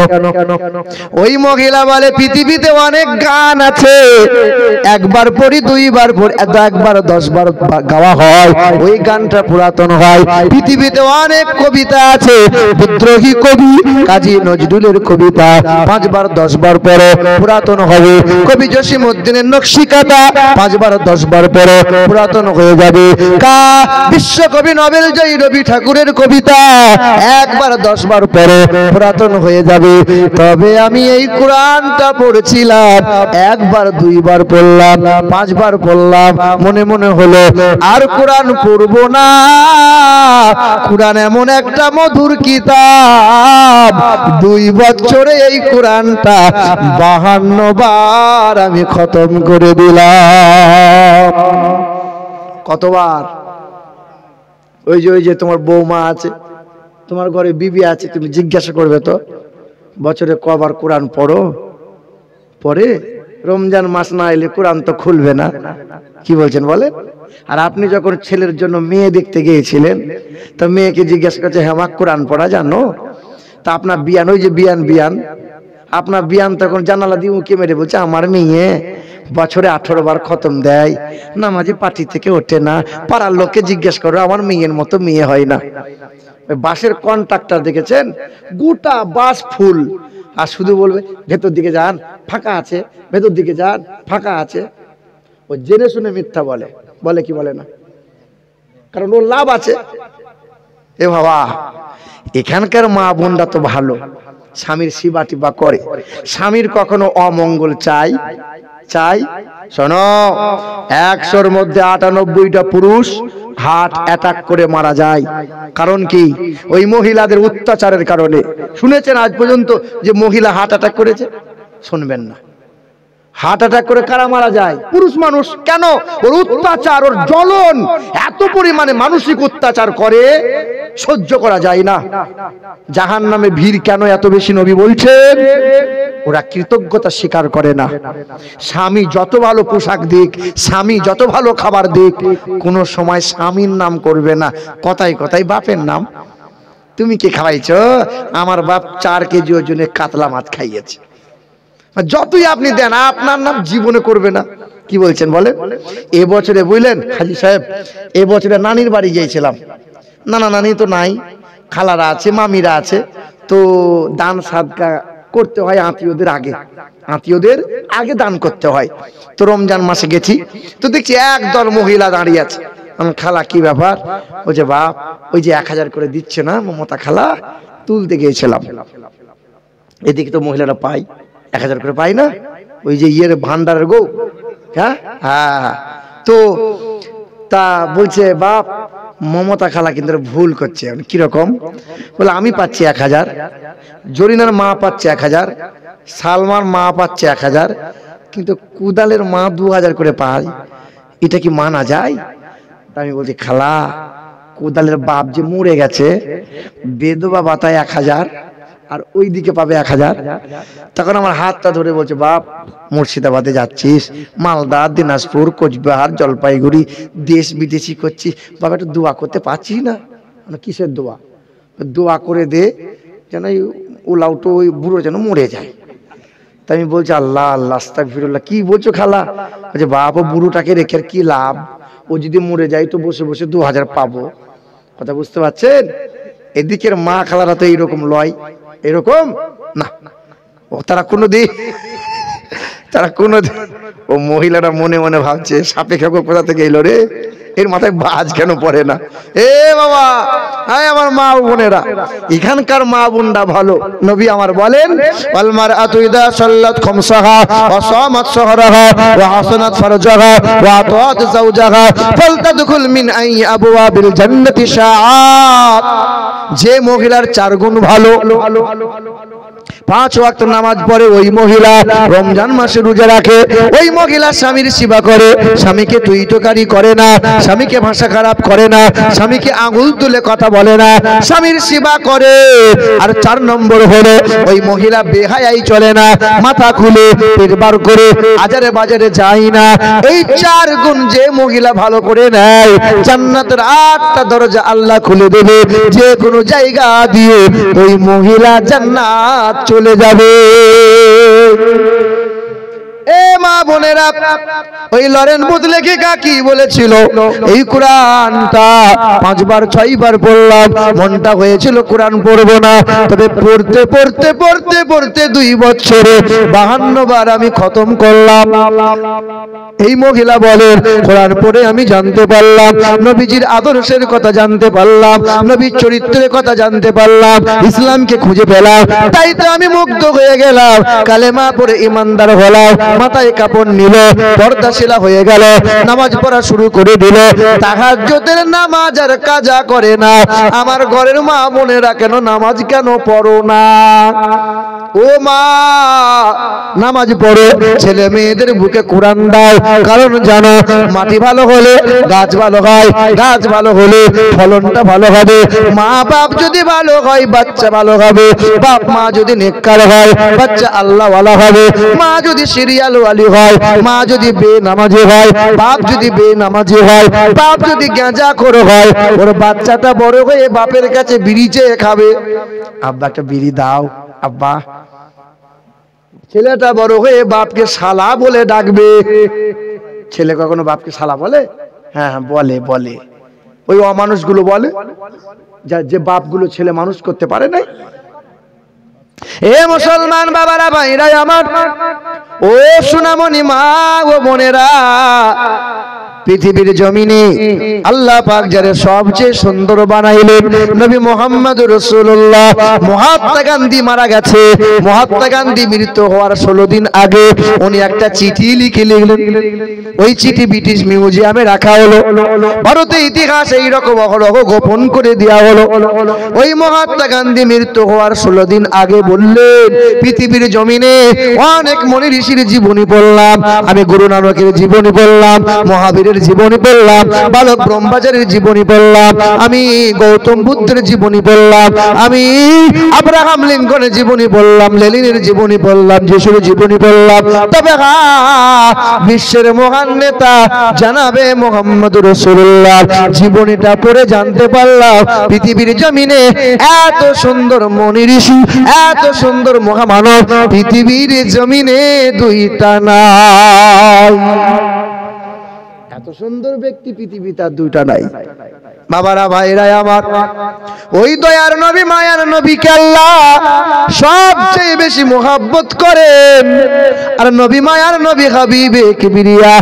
ওই মহিলা বলে পৃথিবীতে অনেক গান আছে, একবার পড়ি 2 বার পড়ি, একবার 10 বার গাওয়া হয়, ওই গানটা পুরাতন হয়। পৃথিবীতে অনেক কবিতা আছে, বিদ্রোহী কবি কাজী নজরুলের কবিতা 5 বার 10 বার পরে পুরাতন হবে। কবি জসিমউদ্দিনের নকশিকাঁথা 5 বার 10 বার পরে পুরাতন হয়ে যাবে। বিশ্বকবি নোবেল জয়ী রবি ঠাকুরের কবিতা 1 বার 10 বার পরে পুরাতন হয়ে যাবে। তবে আমি এই কোরআনটা পড়ছিলাম, 1 বার 2 বার পড়লাম, 5 বার পড়লাম, মনে মনে হলো আর কোরআন পড়বো না। কোরআন এমন একটা মধুর কিতাব, 2 বছরে এই কোরআনটা 52 বার আমি খতম করে দিলাম। কতবার? ওই যে তোমার বৌমা আছে, তোমার ঘরে বিবি আছে, তুমি জিজ্ঞাসা করবে তো বছরে কবার কোরআন পড়ো? পরে রমজান মাস না এলে কোরআন তো খুলবে না। কি বলছেন বলেন? আর আপনি যখন ছেলের জন্য মেয়ে দেখতে গিয়েছিলেন, তো মেয়েকে জিজ্ঞাসা করছে হ্যাঁ মা কোরআন পড়া জানো? তা আপনার বিয়ান, ওই যে বিয়ান আপনার বিয়ান তখন জানালা দিয়ে উঁকি মেরে বলছে আমার মেয়ে বছরে 18 বার খতম দেয়, নামাজি পার্টি থেকে ওঠে না, পাড়ার লোককে জিজ্ঞেস করো আমার মেয়ের মতো মেয়ে হয় না। বাসের কন্ট্রাক্টর দেখেছেন, গোটা বাস ফুল, আর শুধু বলবে ভেতর দিকে যান ফাঁকা আছে, ভেতর দিকে যান ফাঁকা আছে। ও জেনে শুনে মিথ্যা বলে, বলে কি বলে না? কারণ ওর লাভ আছে। এ বাবা, এখানকার মা বোনরা তো ভালো, স্বামীর সেবা টিবা করে, স্বামীর কখনো অমঙ্গল চাই? শোনো, 100-র মধ্যে 98টা পুরুষ হার্ট অ্যাটাক করে মারা যায়। কারণ কি? ওই মহিলাদের অত্যাচারের কারণে। শুনেছেন আজ পর্যন্ত যে মহিলা হার্ট অ্যাটাক করেছে? শুনবেন না। হার্ট অ্যাটাক করে কারা মারা যায়? পুরুষ মানুষ। কেন? ওর অত্যাচার, ওর জ্বলন এত পরিমাণে মানসিক অত্যাচার করে, সহ্য করা যায় না। জাহান্নামে ভিড় কেন এত বেশি? নবী বলছেন ওরা কৃতজ্ঞতা স্বীকার করে না। স্বামী যত ভালো পোশাক দিক, স্বামী যত ভালো খাবার দিক, কোন সময় স্বামীর নাম করবে না, কথায় কথায় বাপের নাম। তুমি কি খাওয়াইছো? আমার বাপ 4 কেজি ওজনে কাতলা মাছ খাইয়েছে। যতই আপনি দেন আপনার নাম জীবনে করবে না। কি বলছেন বলেন? এবছরে বুঝলেন হাজী সাহেব, এবছরে নানির বাড়ি গিয়েছিলাম। নানি তো নাই, খালারা আছে, মামিরা আছে, তো দান সাদকা করতে হয় আত্মীয়দের আগে দান করতে হয়। তো রমজান মাসে গেছি, তো দেখছি একদল মহিলা দাঁড়িয়ে আছে। আমি খালা কি ব্যাপার? ওই যে বাপ, ওই যে 1000 করে দিচ্ছে না মমতা খালা, তুলতে গিয়েছিলাম। এদিকে তো মহিলারা পাই 1000 করে পাই না, ওই যে ইয়ের ভান্ডারের গো। হ্যাঁ, তো তা বলছে বাপ মমতা খালা কিন্তু ভুল করছে। কিরকম? বলে আমি পাচ্ছি 1000, জরিনার মা পাচ্ছে 1000, সালমার মা পাচ্ছে 1000, কিন্তু কুদালের মা 2000 করে পায়। এটা কি মানা যায়? আমি বলছি খালা, কুদালের বাপ যে মরে গেছে, বেদবা বাতায় 1000, আর ওই দিকে পাবে 1000। তখন আমার হাতটা ধরে বলছে বাপ মুর্শিদাবাদে যাচ্ছিস, মালদা, দিনাজপুর, কোচবিহার, জলপাইগুড়ি, দেশ বিদেশি করছিস, বাবা একটু দোয়া করতে পারছিস না? কিসের দোয়া? দোয়া করে দে যেন ওলাউটো ওই বুড়ো যেন মরে যায়। তাই আমি বলছি আল্লাহ আল্লাহ আস্তাগফিরুল্লাহ। কি বলছো খালা? বলছে বাপ ও বুড়োটাকে রেখে কি লাভ, ও যদি মরে যায় তো বসে বসে 2000 পাবো। কথা বুঝতে পারছেন? এদিকের মা খালারা তো এইরকম লয়, এরকম না। ও তারা কোনোদিন ও মহিলারা মনে মনে ভাবছে সাপে খেকো কোথা থেকে এলো রে, এর মাথায় বাজ কেন পড়ে না? এ বাবা, হ্যাঁ আমার মা বোনেরা, এখানকার মা বোনরা ভালো। নবী আমার বলেন ওয়াল মারআতু ইযা সাল্লাত খামসাহা ওয়া সামাত শাহরাহা ওয়া হাসানাত ফারজাহা ওয়া আতাত যাওজাহা ফালতাদখুল মিন আই আবওয়াবিল জান্নাতি শাআত। যে মহিলার 4 গুণ ভালো, 5 ওয়াক্ত নামাজ পড়ে ওই মহিলা, রমজান মাসে রোজা রাখে ওই মহিলা, স্বামীর সেবা করে, স্বামীকে তুইতকারি করে না, স্বামীকে ভাষা খারাপ করে না, স্বামীকে আঙুল তুলে কথা বলে না, স্বামীর সেবা করে। আর 4 নম্বর হলো ওই মহিলা বেহায়াই চলে না, মাথা খুলে পেট বার করে আজারে বাজারে যায় না। এই 4 গুণ যে মহিলা ভালো করে নেয়, জান্নাতের 8টা দরজা আল্লাহ খুলে দেবে, যে কোনো জায়গা দিয়ে ওই মহিলা জান্নাত চলে যাবে। এ মা বোনেরা, ওই লরেন বুথ লেখিকা কি বলেছিল, এই কোরআনটা 5 বার 6 বার পড়লাম, মনটা হয়েছিল কোরআন পড়বো না, তবে পড়তে পড়তে পড়তে পড়তে 2 বছরে 52 বার আমি খতম করলাম। এই মহিলা বলেন, কোরআন পড়ে আমি জানতে পারলাম, নবীজির আদর্শের কথা জানতে পারলাম, নবীর চরিত্রের কথা জানতে পারলাম, ইসলামকে খুঁজে পেলাম, তাই তো আমি মুগ্ধ হয়ে গেলাম। কালেমা পড়ে ইমানদার হলাম, মাথায় কাপড় নিল, পর্দাশীলা হয়ে গেল, নামাজ পড়া শুরু করে দিল। তাহাজ্জুদের নামাজ আর কাজা করে না। আমার ঘরের মা বোনেরা কেন নামাজ কেন পড়ো না? ও মা, নামাজ পড়ো, ছেলে মেয়েদের বুকে কোরআন দাও, কারণ জানো মাটি ভালো হলে গাছ ভালো হয়, গাছ ভালো হলে ফলনটা ভালো হবে। মা বাপ যদি ভালো হয় বাচ্চা ভালো হবে, বাপ মা যদি নেককার হয় বাচ্চা আল্লাহ ওয়ালা হবে। মা যদি সিরিয়াল ওয়ালি হয়, মা যদি বেনামাজি হয়, বাপ যদি বেনামাজি হয়, বাপ যদি গাঁজাখোর হয়, ওর বাচ্চাটা বড় হয়ে বাপের কাছে বিড়ি চেয়ে খাবে, আব্বা একটা বিড়ি দাও আব্বা। ছেলেটা বড় হয়ে বাপকে শালা বলে ডাকবে। ছেলে কখনো বাপকে শালা বলে? হ্যাঁ বলে, বলে। ওই অমানুষগুলো বলে, যে বাপগুলো ছেলে মানুষ করতে পারে নাই। এ মুসলমান বাবারা, ভাইরা আমার, ও সোনামণি মা ও বোনেরা, পৃথিবীর জমিনে আল্লাহ পাক যারে সবচেয়ে সুন্দর বানাইলেন নবী মুহাম্মদ রাসূলুল্লাহ। মহাত্মা গান্ধী মারা গেছে, মহাত্মা গান্ধী মৃত্যু হওয়ার 16 দিন আগে উনি একটা চিঠি লিখে লিখলেন। ওই চিঠি ব্রিটিশ মিউজিয়ামে রাখা হলো। ভারতের ইতিহাস এইরকম অহরহ গোপন করে দেওয়া হলো। ওই মহাত্মা গান্ধী মৃত্যু হওয়ার 16 দিন আগে বললেন, পৃথিবীর জমিনে অনেক মনি ঋষির জীবনী পড়লাম, আমি গুরু নানকের জীবনী পড়লাম, মহাবীরের জীবনী পড়লাম, বালক ব্রহ্মচারীর জীবনী পড়লাম, আমি গৌতম বুদ্ধের জীবনী পড়লাম, আমি আব্রাহাম লিঙ্কনের জীবনী পড়লাম, লেনিনের জীবনী পড়লাম, যিশুর জীবনী পড়লাম। তবে বিশ্বের মহান নেতা জানাবে মুহাম্মদ রাসূলুল্লাহ জীবনীটা পড়ে জানতে পারলাম পৃথিবীর জমিনে এত সুন্দর মনি ঋষি, এত সুন্দর মহামানব পৃথিবীর জমিনে 2টা নাই। এত সুন্দর ব্যক্তি পৃথিবীতে আর 2টা নাই। বাবারা, ভাইরা আমার, ওই দয়ার নবী মায়ার নবীকে আল্লাহ সবচেয়ে বেশি মোহাব্বত করেন। আর নবী মায়ার নবী হাবিবে কিবরিয়া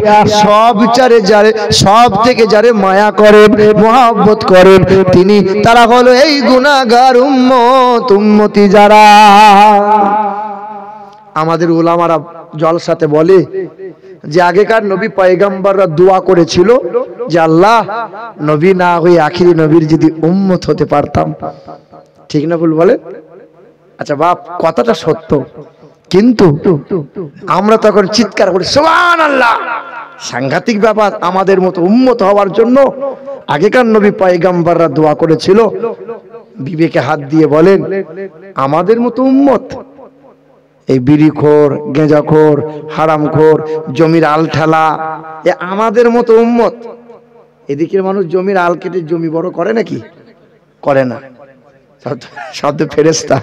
সব থেকে যারে মায়া করেন, মোহাব্বত করেন, তিনি তারা হলো এই গুনাহগার উম্মত, উম্মতি যারা। আমাদের উলামারা জলসাতে বলে যে আগেকার নবী পয়গম্বররা দোয়া করেছিল যে আল্লাহ, নবী না হয়ে আখিরি নবীর যদি উম্মত হতে পারতাম। ঠিক না ভুল বলে? আচ্ছা বাপ, কথাটা সত্য, কিন্তু আমরা তখন চিৎকার করি সুবহানাল্লাহ। সাংঘাতিক ব্যাপার, আমাদের মতো উম্মত হওয়ার জন্য আগেকার নবী পয়গম্বররা দোয়া করেছিল। বিবেকে হাত দিয়ে বলেন, আমাদের মতো উম্মত? এই বিড়িখোর, গেঁজাখোর, হারামখোর, জমির আল ঠেলা, এ আমাদের মতো উম্মত? এদিকের মানুষ জমির আল কেটে জমি বড় করে নাকি? করে না। শব্দ ফেরেশতা।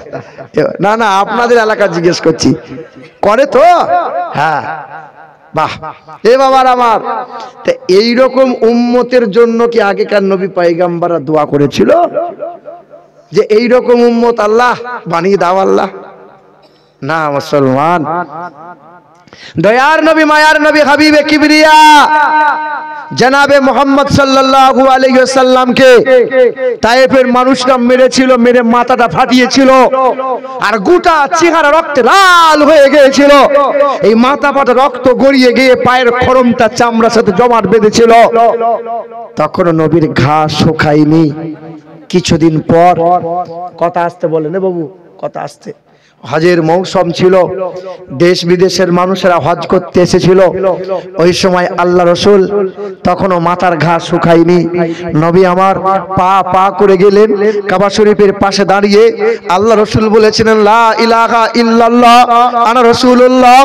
না না, আপনাদের এলাকা জিজ্ঞেস করছি, করে তো? হ্যাঁ, বাহ। এ বাবার আমার, তা এইরকম উম্মতের জন্য কি আগেকার নবী পয়গম্বররা দোয়া করেছিল যে এইরকম উম্মত আল্লাহ বানিয়ে দাও আল্লাহ? না মুসলমান, দয়ার নবী মায়ার নবী হাবিবে কিবরিয়া জনাবে মুহাম্মদ সাল্লাল্লাহু আলাইহি ওয়াসাল্লামকে তায়েফের মানুষরা মেরেছিল, মেরে মাথাটা ফাটিয়েছিল, আর গোটা চেহারা রক্তে লাল হয়ে গিয়েছিল। এই মাথা ফাটা রক্ত গড়িয়ে গিয়ে পায়ের খরমটা চামড়ার সাথে জমাট বেঁধেছিল। তখনও নবীর ঘা শুকায়নি। কিছুদিন পর, কথা আসতে বলেন বাবু, কথা আসতে, হজের মৌসুম ছিল, দেশ বিদেশের মানুষেরা হজ করতে এসেছিল। ওই সময় আল্লাহ রসুল তখনও মাথার ঘা শুকায়নি। নবী আমার পা পা করে গেলেন কাবা শরীফের পাশে দাঁড়িয়ে। আল্লাহ রসুল বলেছিলেন লা ইলাহা ইল্লাল্লাহ আনা রাসূলুল্লাহ।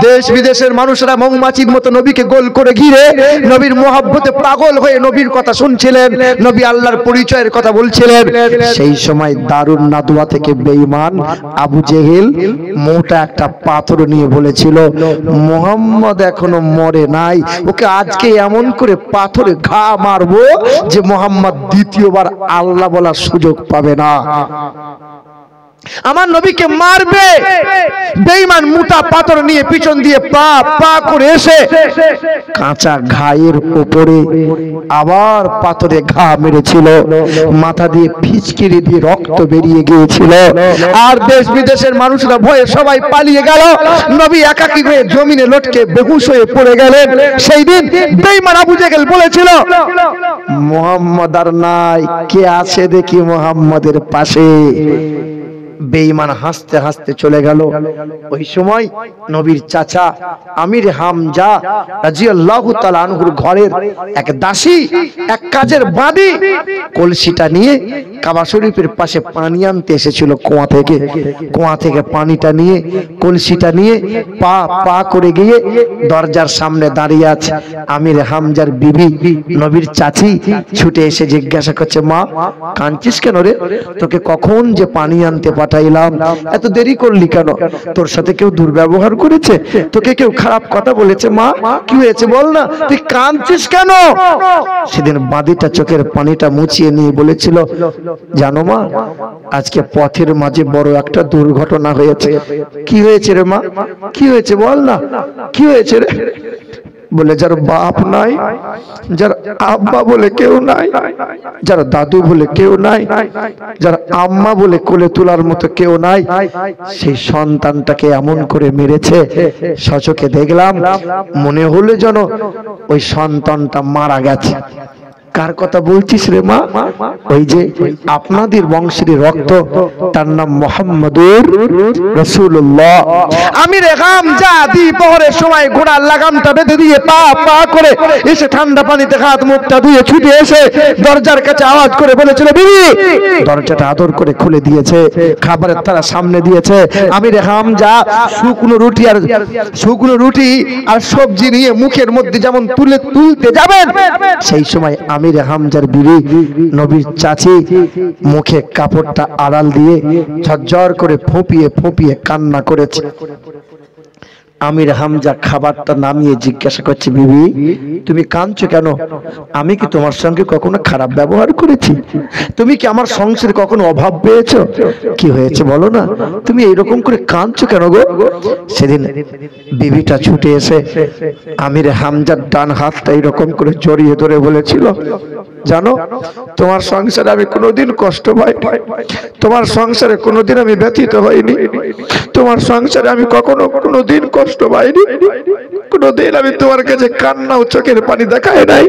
দেশ বিদেশের মানুষেরা মৌমাছির মতো নবীকে গোল করে ঘিরে নবীর মোহাব্বতে পাগল হয়ে নবীর কথা শুনছিলেন, নবী আল্লাহর পরিচয়ের কথা বলছিলেন। সেই সময় দারুন নাদওয়া থেকে বেঈমান আবু জেহেল জেহেল মোটা একটা পাথর নিয়ে বলেছিল, মুহাম্মদ এখনো মরে নাই, ওকে আজকে এমন করে পাথরে ঘা মারবো যে মুহাম্মদ দ্বিতীয়বার আল্লাহ বলার সুযোগ পাবে না, আমার নবীকে মারবে। বেঈমান মোটা পাথর নিয়ে পিছন দিয়ে পা পা করে এসে কাঁচা ঘায়ের উপরে আবার পাথরে ঘা মেরেছিল, মাথা দিয়ে ফিচকিরি দিয়ে রক্ত বেরিয়ে গিয়েছিল। আর দেশ বিদেশের মানুষরা ভয়ে সবাই পালিয়ে গেল, নবী একাকী হয়ে জমিনে লটকে বেহুশ হয়ে পড়ে গেলেন। সেই দিন বেঈমান আবু জেহেল বলেছিল, মুহাম্মদ আর নাই, কে আছে দেখি মুহাম্মদের পাশে। বেঈমান হাসতে হাসতে চলে গেল। ওই সময় নবীর চাচা আমির হামজা রাদিয়াল্লাহু তাআলা আনহুর ঘরের এক দাসী, এক কাজের বাদী কলসিটা নিয়ে কাবা শরীফের পাশে পানি আনতে এসেছিল কুয়া থেকে পানিটা নিয়ে কলসিটা নিয়ে পা পা করে গিয়ে দরজার সামনে দাঁড়িয়ে আছে আমির হামজার বিবি নবীর চাচি। ছুটে এসে জিজ্ঞাসা করছে, মা কাঁদছিস কেন রে? তোকে কখন যে পানি আনতে পাঠাইলাম, এত দেরি করলি কেন? তোর সাথে কেউ দুর্ব্যবহার করেছে? তোকে কেউ খারাপ কথা বলেছে? মা কি হয়েছে বল না, তুই কাঁদছিস কেন? সেদিন বাঁদিটা চোখের পানিটা মুছিয়ে নিয়ে বলেছিল, জানো মা, আজকে পথের মাঝে বড় একটা দুর্ঘটনা হয়েছে। কি হয়েছে রে মা? কি হয়েছে বল না, কি হয়েছে রে? বলে, যার বাপ নাই, যার আব্বা বলে কেউ নাই, যার দাদু বলে কেউ নাই, যার আম্মা বলে কোলে তোলার মতো কেউ নাই, সেই সন্তানটাকে এমন করে মেরেছে। সচোখে দেখলাম, মনে হলো যেন ওই সন্তানটা মারা গেছে। কার কথা বলছিস রে মা? ওই যে আপনাদের বংশের রক্ত, তার নাম মুহাম্মদুর রাসূলুল্লাহ। আমির হামজা দ্বিপহরের সময় ঘোড়ার লাগামটা বেঁধে দিয়ে পা পা করে এসে ঠান্ডা পানিতে হাত মুখটা ধুয়ে ছুটে এসে দরজার কাছে আওয়াজ করে বলেছিল, বিবি। দরজাটা আদর করে খুলে দিয়েছে, খাবারের তারা সামনে দিয়েছে। আমির হামজা শুকনো রুটি আর সবজি নিয়ে মুখের মধ্যে যেমন তুলতে যাবেন, সেই সময় আমির হামজার বিবি নবীর চাচি মুখে কাপড়টা আড়াল দিয়ে ঝরঝর করে ফুঁপিয়ে ফুঁপিয়ে কান্না করেছে। আমির হামজা খাবারটা নামিয়ে জিজ্ঞাসা করছে, বিবি তুমি কাঁদছো কেন? আমি কি তোমার সঙ্গে কখনো খারাপ ব্যবহার করেছি? তুমি কি আমার সংসারে কখনো অভাব পেয়েছো? কি হয়েছে বলো না, তুমি এইরকম করে কাঁদছো কেন গো? সেদিন বিবিটা ছুটে এসে আমির হামজার ডান হাতটা এরকম করে জড়িয়ে ধরে বলেছিল, জানো, তোমার সংসারে আমি কোনোদিন কষ্ট পাই, তোমার সংসারে কোনোদিন আমি ব্যথিত হইনি, তোমার সংসারে আমি কোনোদিন কষ্ট পাইনি, কোনোদিন আমি তোমার কাছে কান্না ও চোখের পানি দেখাই নাই।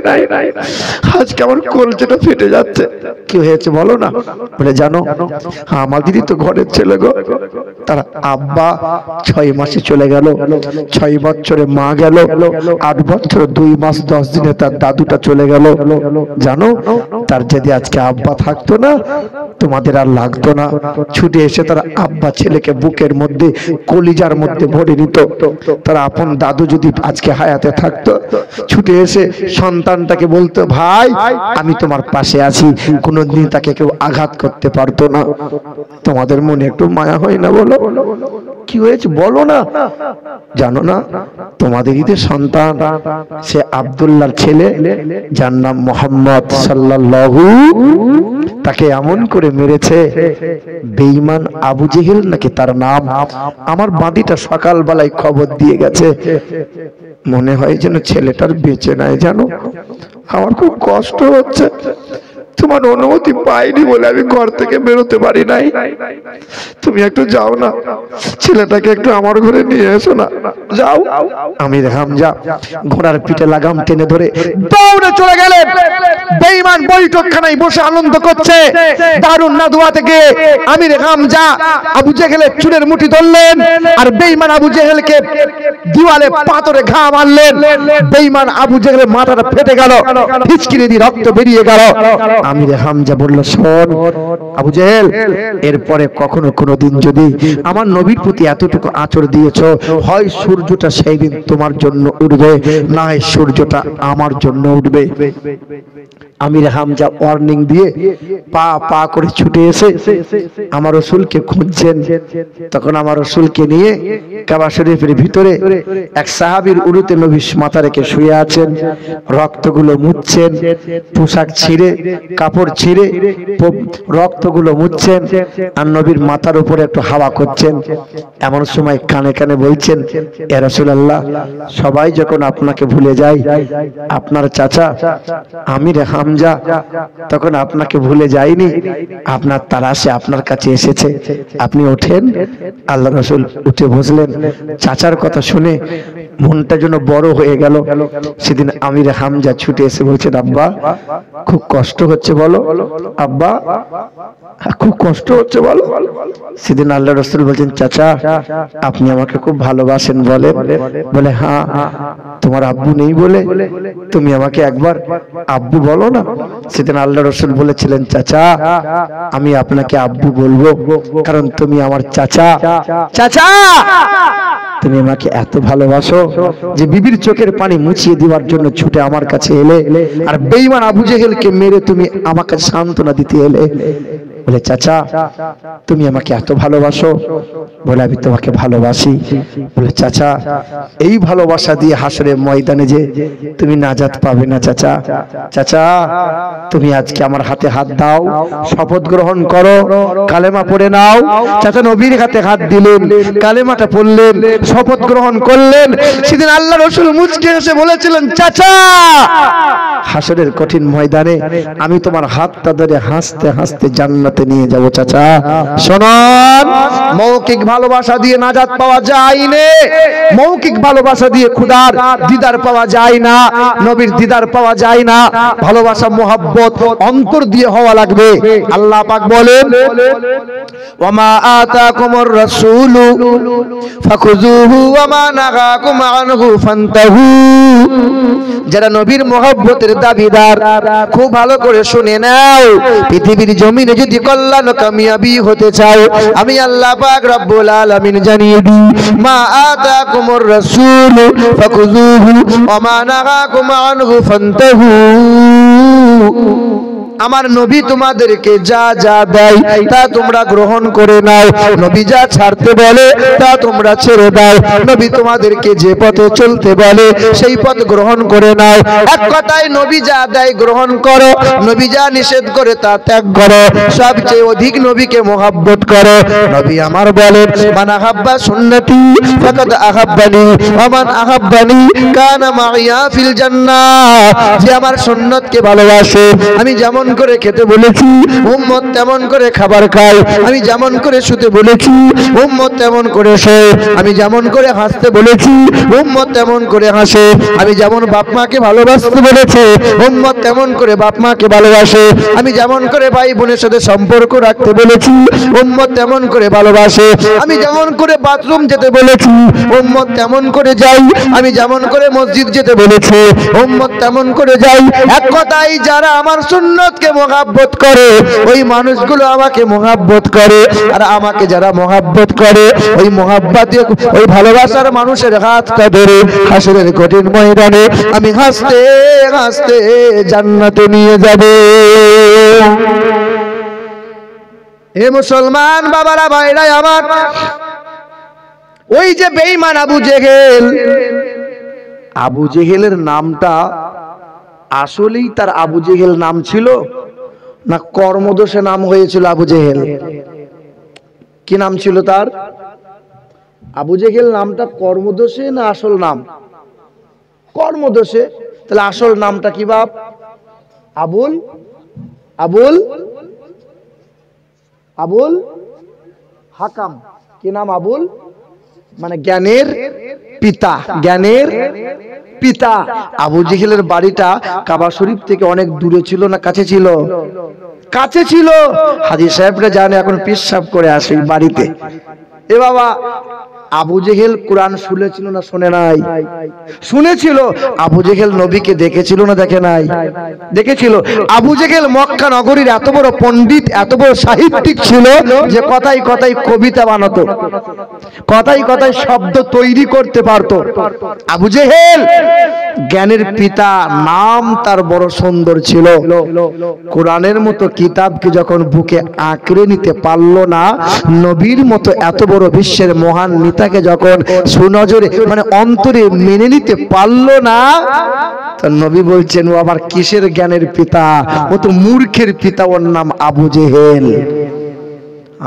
আজকে আমার কলজেটা ফেটে যাচ্ছে। কি হয়েছে বলো না? বলে, জানো, আমাদেরই তো ঘরের ছেলে গো, তার আব্বা 6 মাসে চলে গেল, 6 বছরে মা গেল, 8 বছর 2 মাস 10 দিনে তার দাদুটা চলে গেল। জানো, তার যদি আজকে আব্বা থাকতো না, তোমাদের আর লাগতো না। ছুটে এসে তার আব্বা ছেলেকে বুকের মধ্যে কলিজার মধ্যে ভরে নিত। তার আপন দাদু যদি আজকে হায়াতে থাকতো, ছুটে এসে সন্তানটাকে বলতো, ভাই আমি তোমার পাশে আছি, কোনোদিন তাকে কেউ আঘাত করতে পারতো না। তোমাদের মনে একটু মায়া হয় না বলো? কি হয়েছে বলো না? জানো না, তোমাদের ঈদের সন্তান সে আব্দুল্লাহর ছেলে, যার নাম মুহাম্মদ সাল্লাল্লাহু, তাকে এমন করে মেরেছে বেঈমান আবু জেহেল নাকি তার নাম। আমার বাঁদিটা সকালবেলায় খবর দিয়ে গেছে, মনে হয় যেন ছেলেটার বেঁচে নাই। জানো, আমার খুব কষ্ট হচ্ছে, তোমার অনুমতি পাইনি বলে আমি ঘর থেকে বেরোতে পারি নাই। তুমি একটু যাও না, ছেলেটাকে একটু আমার ঘরে নিয়ে এসো না, যাও। আমির হামজা ঘোড়ার পিঠে লাগাম টেনে ধরে দৌড়ে চলে গেলেন। বেঈমান বৈঠকখানায় বসে আনন্দ করছে। দারুন নাদুয়া থেকে আমির হামজা আবু জেহেলের চুলের মুঠি ধরলেন আর বেঈমান আবু জেহেলকে দিওয়ালে পাথরে ঘা মারলেন। বেঈমান আবু জেহেলের মাথাটা ফেটে গেল, ফিচকিরি দিয়ে রক্ত বেরিয়ে গেল। আমির হামজা বলল, শোন আবু জেহেল, এরপরে কখনো কোনোদিন যদি আমার নবীর প্রতি এতটুকু আঁচড় দিয়েছো, হয় সূর্যটা সেই দিন তোমার জন্য উঠবে, না হয় সূর্যটা আমার জন্য উঠবে। আমির হামজা ওয়ার্নিং দিয়ে পা পা করে ছুটে এসে আমার রাসূলকে খুঁজছেন। তখন আমার রাসূলকে নিয়ে কাবা শরীফের ভিতরে এক সাহাবীর উরুতে নবী মাথা রেখে শুয়ে আছেন, রক্তগুলো মুছছেন, পোশাক ছিঁড়ে কাপড় ছিঁড়ে রক্তগুলো মুছছেন, আর নবীর মাথার উপরে একটু হাওয়া করছেন। এমন সময় কানে কানে বলছেন, ইয়া রাসূলুল্লাহ, সবাই যখন আপনাকে ভুলে যায়, আপনার চাচা আমির হামজা তখন আপনাকে ভুলে যায়নি, আপনার তারাশে আপনার কাছে এসেছে, আপনি ওঠেন। আল্লাহ রাসূল উঠে বসলেন। চাচার কথা শুনে মনটা যেন বড় হয়ে গেল। সেদিন আমির হামজা ছুটে এসে বলছেন, আব্বা খুব কষ্ট হচ্ছে বলো, আব্বা খুব কষ্ট হচ্ছে বলো। সেদিন আল্লাহ রাসূল বলছেন, চাচা আপনি আমাকে খুব ভালোবাসেন বলেন? বলে, হ্যাঁ। তোমার আব্বু নেই বলে তুমি আমাকে একবার আব্বু বলো না। সেদিন আল্লাহ রাসূল বলেছিলেন, চাচা আমি আপনাকে আব্বু বলবো, কারণ তুমি আমার চাচা। চাচা তুমি আমাকে এত ভালোবাসো যে বিবির চোখের পানি মুছিয়ে দেওয়ার জন্য ছুটে আমার কাছে এলে, আর বেঈমান আবু জেহেলকে মেরে তুমি আমার কাছে সান্ত্বনা দিতে এলে। বলে, চাচা তুমি আমাকে এত ভালোবাসো? বলে, আমি তোমাকে ভালোবাসি। বলে, চাচা এই ভালোবাসা দিয়ে হাসরের ময়দানে যে তুমি নাজাত পাবে না চাচা। চাচা তুমি আজকে আমার হাতে হাত দাও, শপথ গ্রহণ করো, কালেমা পড়ে নাও। চাচা নবীর হাতে হাত দিলেন, কালেমাটা পড়লেন, শপথ গ্রহণ করলেন। সেদিন আল্লাহ রাসূল মুচকি হেসে বলেছিলেন, চাচা হাসরের কঠিন ময়দানে আমি তোমার হাতটা ধরে হাসতে হাসতে জান্নাতে নিয়ে যাব। চাচা শুনুন, মৌখিক ভালোবাসা দিয়ে নাজাত পাওয়া যায় না, মৌখিক ভালোবাসা দিয়ে খোদার দিদার পাওয়া যায় না, নবীর দিদার পাওয়া যায় না। ভালোবাসা মোহাব্বত অন্তর দিয়ে হওয়া লাগবে। আল্লাহ পাক বলেন, ওয়ামা আতাকুমুর রাসূলু ফাখুযুহু ওয়ামা নাহাকুম আনহু ফান্তাহু। যারা নবীর মোহাব্বতের দাবিদার খুব ভালো করে শুনে নাও, পৃথিবীর জমিনে যদি কল্যাণ কামিয়াবি হতে চাও, আমি আল্লাহ পাক রব্বুল আলামিন জানিয়ে দিই, মা আতাকুমুর রাসূলু ফাখুযুহু ওয়ামা নাহাকুম আনহু ফান্তাহু। আমার নবী তোমাদেরকে যা যা দেয় তা তোমরা গ্রহণ করে নাও, নবী যা ছাড়তে বলে তা তোমরা ছেড়ে দাও, নবী তোমাদেরকে যে পথে চলতে বলে সেই পথ গ্রহণ করে নাও। এক কথায় নবী যা দেয় গ্রহণ করো, নবী যা নিষেধ করে তা ত্যাগ করো, সবচেয়ে অধিক নবীকে মোহাব্বত করো। নবী আমার বলেন, মান আহাব্বা সুন্নতি ফাকাদ আহাব্বানি ওয়া মান আহাব্বানি কানা মাইয়া ফিল জান্নাহ। যে আমার সুন্নতকে ভালোবাসে, আমি যেমন করে খেতে বলেছি উম্মত তেমন করে খাবার খায়, আমি যেমন করে শুতে বলেছি উম্মত তেমন করে শোয়, আমি যেমন করে হাসতে বলেছি উম্মত তেমন করে হাসে, আমি যেমন বাপ মাকে ভালোবাসতে বলেছে উম্মত তেমন করে বাপ মাকে ভালোবাসে, আমি যেমন করে ভাই বোনের সাথে সম্পর্ক রাখতে বলেছি উম্মত তেমন করে ভালোবাসে, আমি যেমন করে বাথরুম যেতে বলেছি উম্মত তেমন করে যাই, আমি যেমন করে মসজিদ যেতে বলেছি উম্মত তেমন করে যাই। এক কথায় যারা আমার সুন্নতকে মোহাব্বত করে ওই মানুষগুলো আমাকে মোহাব্বত করে, আর আমাকে যারা মোহাব্বত করে ওই মোহাব্বতে ওই ভালোবাসার মানুষের হাতটা ধরে হাসরের কঠিন ময়দানে আমি হাসতে হাসতে জান্নাতে নিয়ে যাব। হে মুসলমান বাবারা ভাইরা আমার, ওই যে বেঈমান আবু জেহেল, আবু জেহেলের নামটা আসলেই তার আবু জেহেল নাম ছিল না কর্মদোষে নাম হয়েছিল আবু জেহেল? কি নাম ছিল তার? আবু জেহেল নামটা কর্মদোষে না আসল নাম? কর্মদোষে। তাহলে আসল নামটা কি বাপ? আবুল আবুল আবুল হাকাম। কি নাম? আবুল মানে জ্ঞানের পিতা, জ্ঞানের পিতা। আবু জেহেলের বাড়িটা কাবা শরীফ থেকে অনেক দূরে ছিল না কাছে ছিল? কাছে ছিল। হাজী সাহেবরা জানে এখন পেশাব করে আসে বাড়িতে। এ বাবা আবু জেহেল কোরআন শুনেছিল না শুনে নাই? শুনেছিল। আবু জেহেল নবীকে দেখেছিল না দেখে নাই? দেখেছিল। আবু জেহেল মক্কা নগরীর এত বড় পণ্ডিত, এত বড় সাহিত্যিক ছিল যে কথাই কথাই কবিতা বানাতো, কথাই কথাই শব্দ তৈরি করতে পারতো। আবু জেহেল জ্ঞানের পিতা, নাম তার বড় সুন্দর ছিল। কোরআনের মতো কিতাবকে যখন বুকে আঁকড়ে নিতে পারলো না, নবীর মতো এত বড় বিশ্বের মহান নেতাকে যখন সুনজরে মানে অন্তরে মেনে নিতে পারলো না, তো নবী বলছেন ও আবার কিসের জ্ঞানের পিতা? ও তো মূর্খের পিতা, ওর নাম আবু জেহেল।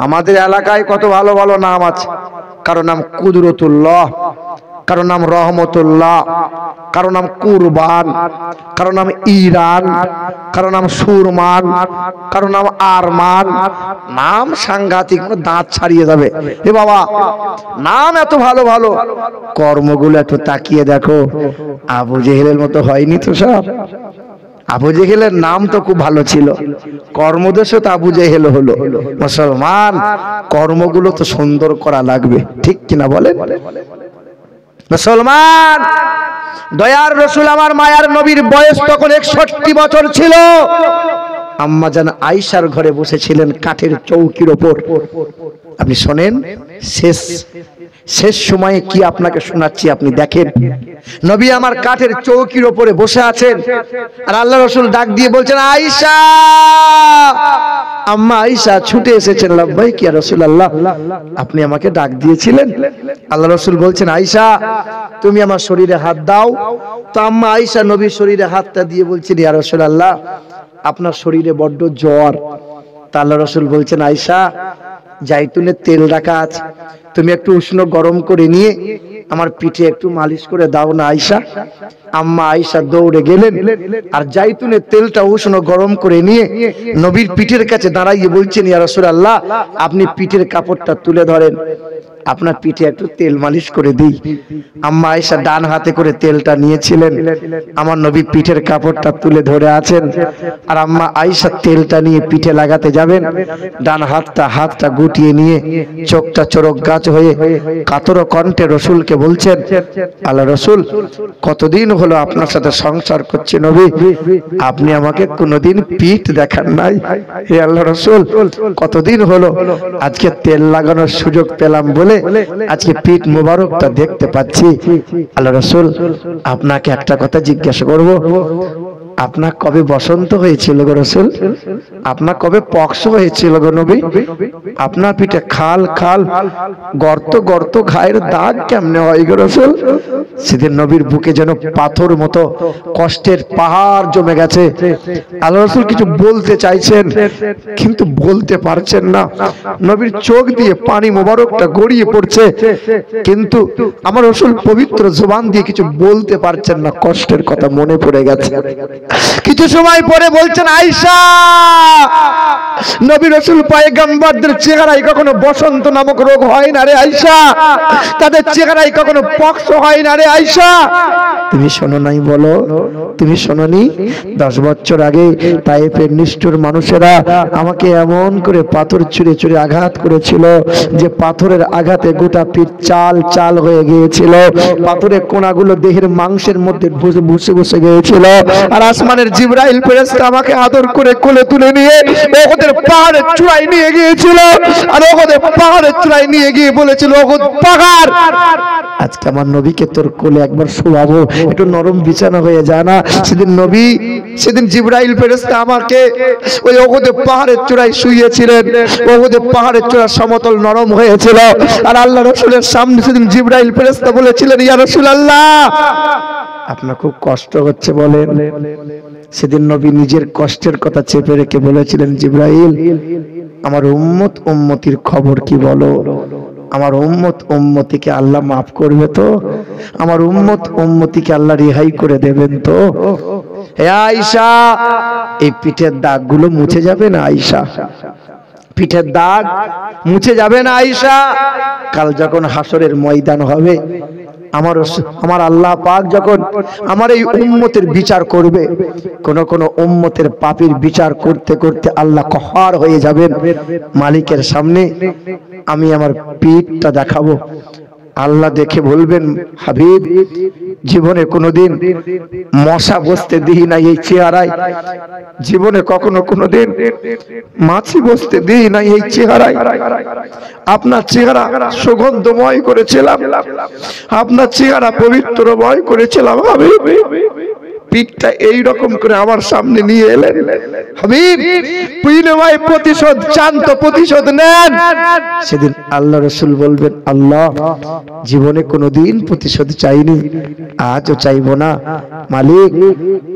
আমাদের এলাকায় কত ভালো ভালো নাম আছে। কারো নাম কুদরতুল্লাহ, কারো নাম রহমতুল্লাহ, কারো নাম কুরবান, কারো নাম ইরান, কারো নাম সুরমান, কারো নাম আরমান। নাম সাংঘাতিক, দাঁত ছাড়িয়ে যাবে। এ বাবা, নাম এত ভালো ভালো, কর্মগুলো একটু তাকিয়ে দেখো। আবু জেহেলের মতো হয়নি তো সব। আবু জেহেলের নাম তো খুব ভালো ছিল, কর্মদেশে তো আবু জেহেল হলো। মুসলমান, কর্মগুলো তো সুন্দর করা লাগবে, ঠিক কিনা বলেন? মুসলমান, দয়ার রসুল আমার মায়ার নবীর বয়স তখন 61 বছর ছিল। আম্মা জান আয়েশার ঘরে বসেছিলেন কাঠের চৌকির ওপর। আপনি শোনেন, শেষ সময়ে কি আপনাকে শোনাচ্ছি, আপনি দেখেন। নবী আমার কাঠের চৌকির ওপরে বসে আছেন, আর আল্লাহ রসুল ডাক দিয়ে বলছেন আয়েশা। আম্মা আয়েশা ছুটে এসেছেন, লাব্বাইক ইয়া রাসূলুল্লাহ, আপনি আমাকে ডাক দিয়েছিলেন? আল্লাহ রসুল বলছেন আয়েশা, তুমি আমার শরীরে হাত দাও। তো আম্মা আয়েশা নবীর শরীরে হাতটা দিয়ে বলছেন ইয়া রাসূলুল্লাহ, আপনার শরীরে বড্ড জ্বর। তা আল্লাহ রসুল বলছেন আয়েশা, জাইতুনের তেল রাখা আছে, তুমি একটু উষ্ণ গরম করে নিয়ে আমার পিঠে একটু মালিশ করে দাও না আয়েশা। আম্মা আয়েশা দৌড়ে গেলেন, আর জাইতুনের তেলটা উষ্ণ গরম করে নিয়ে নবীর পিঠের কাছে দাঁড়াইয়ে বলছেন ইয়া রাসূলুল্লাহ, আপনি পিঠের কাপড়টা তুলে ধরেন, আপনার পিঠে একটু তেল মালিশ করে দিই। আম্মা আয়েশা ডান হাতে করে তেলটা নিয়েছিলেন, আমার নবী পিঠের কাপড়টা তুলে ধরে আছেন, আর আম্মা আয়েশা তেলটা নিয়ে পিঠে লাগাতে যাবেন। ডান হাতটা গুটিয়ে নিয়ে চোখটা চোরক গাছ হয়ে কাতর কণ্ঠে রসুলকে বলছেন, আল্লাহ রসুল, কতদিন হলো আপনার সাথে সংসার করছি নবী, আপনি আমাকে কোনোদিন পিঠ দেখান নাই। হে আল্লাহ রসুল, কতদিন হলো, আজকে তেল লাগানোর সুযোগ পেলাম বলে আজকে পিঠ মুবারকটা দেখতে পাচ্ছি। আল্লাহ রাসূল, আপনাকে একটা কথা জিজ্ঞাসা করব, আপনার কবে বসন্ত হয়েছিল গো রাসূল? আপনার কবে পক্স হয়েছিল গো নবী? আপনার পিঠে খাল খাল গর্ত গর্ত ঘায়ের দাগ কেমনে হয় গো রাসূল? সেদিন নবীর বুকে যেন পাথর মতো কষ্টের পাহাড় জমে গেছে। আল্লাহ রাসূল কিছু বলতে চাইছেন কিন্তু বলতে পারছেন না। নবীর চোখ দিয়ে পানি মোবারকটা গড়িয়ে পড়ছে, কিন্তু আমার রাসূল পবিত্র জবান দিয়ে কিছু বলতে পারছেন না, কষ্টের কথা মনে পড়ে গেছে। কিছু সময় পরে বলছেন আয়েশা, নবী রাসূল পয়গম্বরদের চেহারায় কখনো বসন্ত নামক রোগ হয় না রে আয়েশা, তাদের চেহারায় কখনো পক্স হয় না রে আয়েশা। তুমি শোনো নাই? বলো, তুমি শোনোনি? 10 বছর আগে তায়েফের নিষ্ঠুর মানুষেরা আমাকে এমন করে পাথর ছুঁড়ে ছুঁড়ে আঘাত করেছিল যে পাথরের আঘাতে গোটা পিঠ চাল চাল হয়ে গিয়েছিল, পাথরের কোনাগুলো দেহের মাংসের মধ্যে বসে বসে গিয়েছিল। আর আসমানের জিবরাইল ফেরেশতা আমাকে আদর করে কোলে তুলে নিয়ে ওদের পাহাড়ের চূড়ায় নিয়ে গিয়েছিল, আর ওদের পাহাড়ের চূড়ায় নিয়ে গিয়ে বলেছিল, ওগো পাহাড়, আজকে আমার নবীকে তোর কোলে একবার শোয়াবো, একটু নরম বিছানা হয়ে যায় না? সেদিন জিবরাইল ফেরেশতা আমাকে ওই ওদের পাহাড়ের চূড়ায় শুইয়েছিলেন, ওদের পাহাড়ের চূড়া সমতল নরম হয়েছিল। আর আল্লাহ রাসূলের সামনে সেদিন জিবরাইল ফেরেশতা বলেছিলেন, ইয়া রাসূলুল্লাহ, আপনার খুব কষ্ট হচ্ছে বলেন? সেদিন নবী নিজের কষ্টের কথা চেপে রেখে বলেছিলেন, জিবরাইল, আমার উম্মত উম্মতির খবর কি বলো? আমার উম্মত উম্মতিকে আল্লাহ মাফ করবে তো? আমার উম্মত উম্মতিকে আল্লাহ রেহাই করে দেবেন তো? হে আয়েশা, এই পিঠের দাগগুলো মুছে যাবে না আয়েশা? পিঠের দাগ মুছে যাবে না আয়েশা? কাল যখন হাসরের ময়দান হবে, আমার আল্লাহ পাক যখন আমার এই উম্মতের বিচার করবে, কোন উম্মতের পাপীর বিচার করতে করতে আল্লাহ কহার হয়ে যাবেন মালিকের সামনে, আমি আমার পিঠটা দেখাবো। আল্লাহ দেখে বলবেন, হাবিব, জীবনে কোনোদিন মশা বসতে দিই না এই চেহারায়, জীবনে কখনো কোনোদিন মাছি বসতে দিই না এই চেহারায়। আপনার চেহারা সুগন্ধময় করেছিলাম, আপনার চেহারা পবিত্রময় করেছিলাম হাবিব। পিঠটা এইরকম করে আমার সামনে নিয়ে এলেন হাবিব, বিনিময় প্রতিশোধ চান তো প্রতিশোধ নেন। সেদিন আল্লাহ রাসূল বলবেন, আল্লাহ, জীবনে কোনোদিন প্রতিশোধ চাইনি, আজও চাইবো না। মালিক,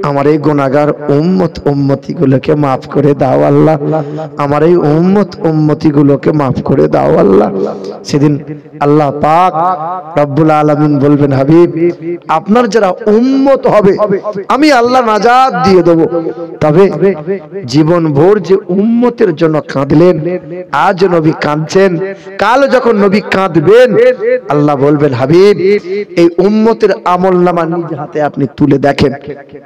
আমার এই গুনাহগার উম্মত উম্মতি গুলোকে মাফ করে দাও আল্লাহ, আমার এই উম্মত উম্মতি গুলোকে মাফ করে দাও আল্লাহ। সেদিন আল্লাহ পাক রব্বুল আলামিন বলবেন, হাবিব, আপনার যারা উম্মত হবে আমি আল্লাহ নাজাত দিয়ে দেব। তবে জীবন ভোর যে উম্মতের জন্য কাঁদলেন, আজ নবী কাঁদছেন, কাল যখন নবী কাঁদবেন আল্লাহ বলবেন, হাবিব, এই উম্মতের আমলনামা নিজ হাতে আপনি তুলে দেখেন।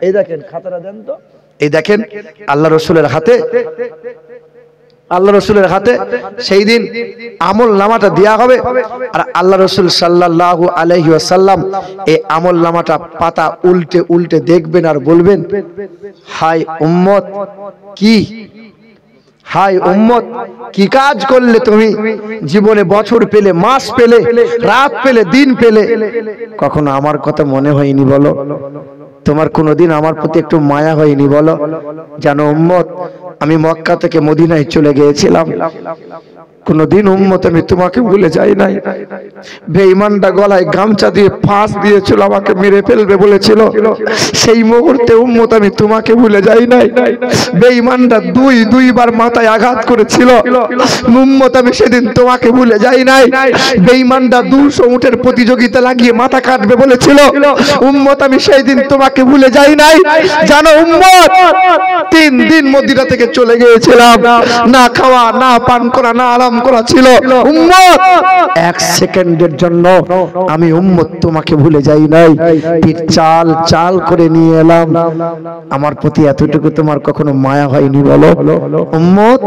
এই দেখেন, খাতাটা দেন তো। এই দেখেন আল্লাহ রাসূলের হাতে, আল্লাহ রাসূলের হাতে সেই দিন আমল নামাটা দেয়া হবে। আর আল্লাহ রাসূল সাল্লাল্লাহু আলাইহি ওয়াসাল্লাম এই আমল নামাটা পাতা উল্টে উল্টে দেখবেন আর বলবেন, হায় উম্মত, কি হায় উম্মত, কি কাজ করলে তুমি? জীবনে বছর পেলে, মাস পেলে, রাত পেলে, দিন পেলে, কখনো আমার কথা মনে হয়নি বলো? তোমার কোনোদিন আমার প্রতি একটু মায়া হয়নি বলো? জানো উম্মত, আমি মক্কা থেকে মদিনায় চলে গিয়েছিলাম, কোনদিন উম্মত আমি তোমাকে ভুলে যাই নাই। বেঈমানটা গলায় গামছা দিয়ে ফাঁস দিয়েছিল, আমাকে মেরে ফেলবে বলেছিল, সেই মুহূর্তে উম্মত আমি তোমাকে ভুলে যাই নাই। বেঈমানটা দুইবার মাথায় আঘাত করেছিল, উম্মত আমি সেদিন তোমাকে ভুলে যাই নাই। বেঈমানটা 200 উটের প্রতিযোগিতা লাগিয়ে মাথা কাটবে বলেছিল, উম্মত আমি সেই দিন তোমাকে ভুলে যাই নাই। জানো উম্মত, 3 দিন মদিনা থেকে চলে গিয়েছিলাম, না খাওয়া, না পান করা, না আরাম করা ছিল। উম্মত, 1 সেকেন্ডের জন্য আমি উম্মত তোমাকে ভুলে যাই নাই। পিঠ চাল চাল করে নিয়ে এলাম। আমার প্রতি এতটুকু তোমার কখনো মায়া হয়নি বলো? উম্মত,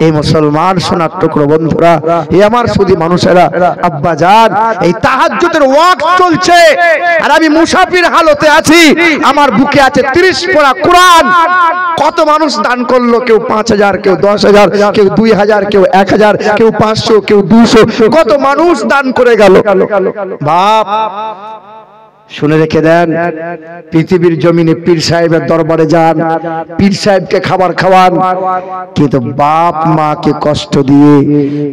এই মুসলমান সোনার টুকরো বন্ধুরা, এই আমার সুধী মানুষেরা, আব্বা জান, এই তাহাজ্জুদের ওয়াক্ত চলছে আর আমি মুসাফির হালতে আছি। আমার বুকে আছে 30 পারা কোরআন। কত মানুষ দান করলো, কেউ 5000, কেউ 10000, কেউ 2000, কেউ 1000, কেউ 500, কেউ 200, কত মানুষ দান করে গেল। বাপ, শুনে রেখে দেন, পৃথিবীর জমিনে পীর সাহেবের দরবারে যান, পীর সাহেবকে খাবার খাওয়ান, কিন্তু বাপ মাকে কষ্ট দিয়ে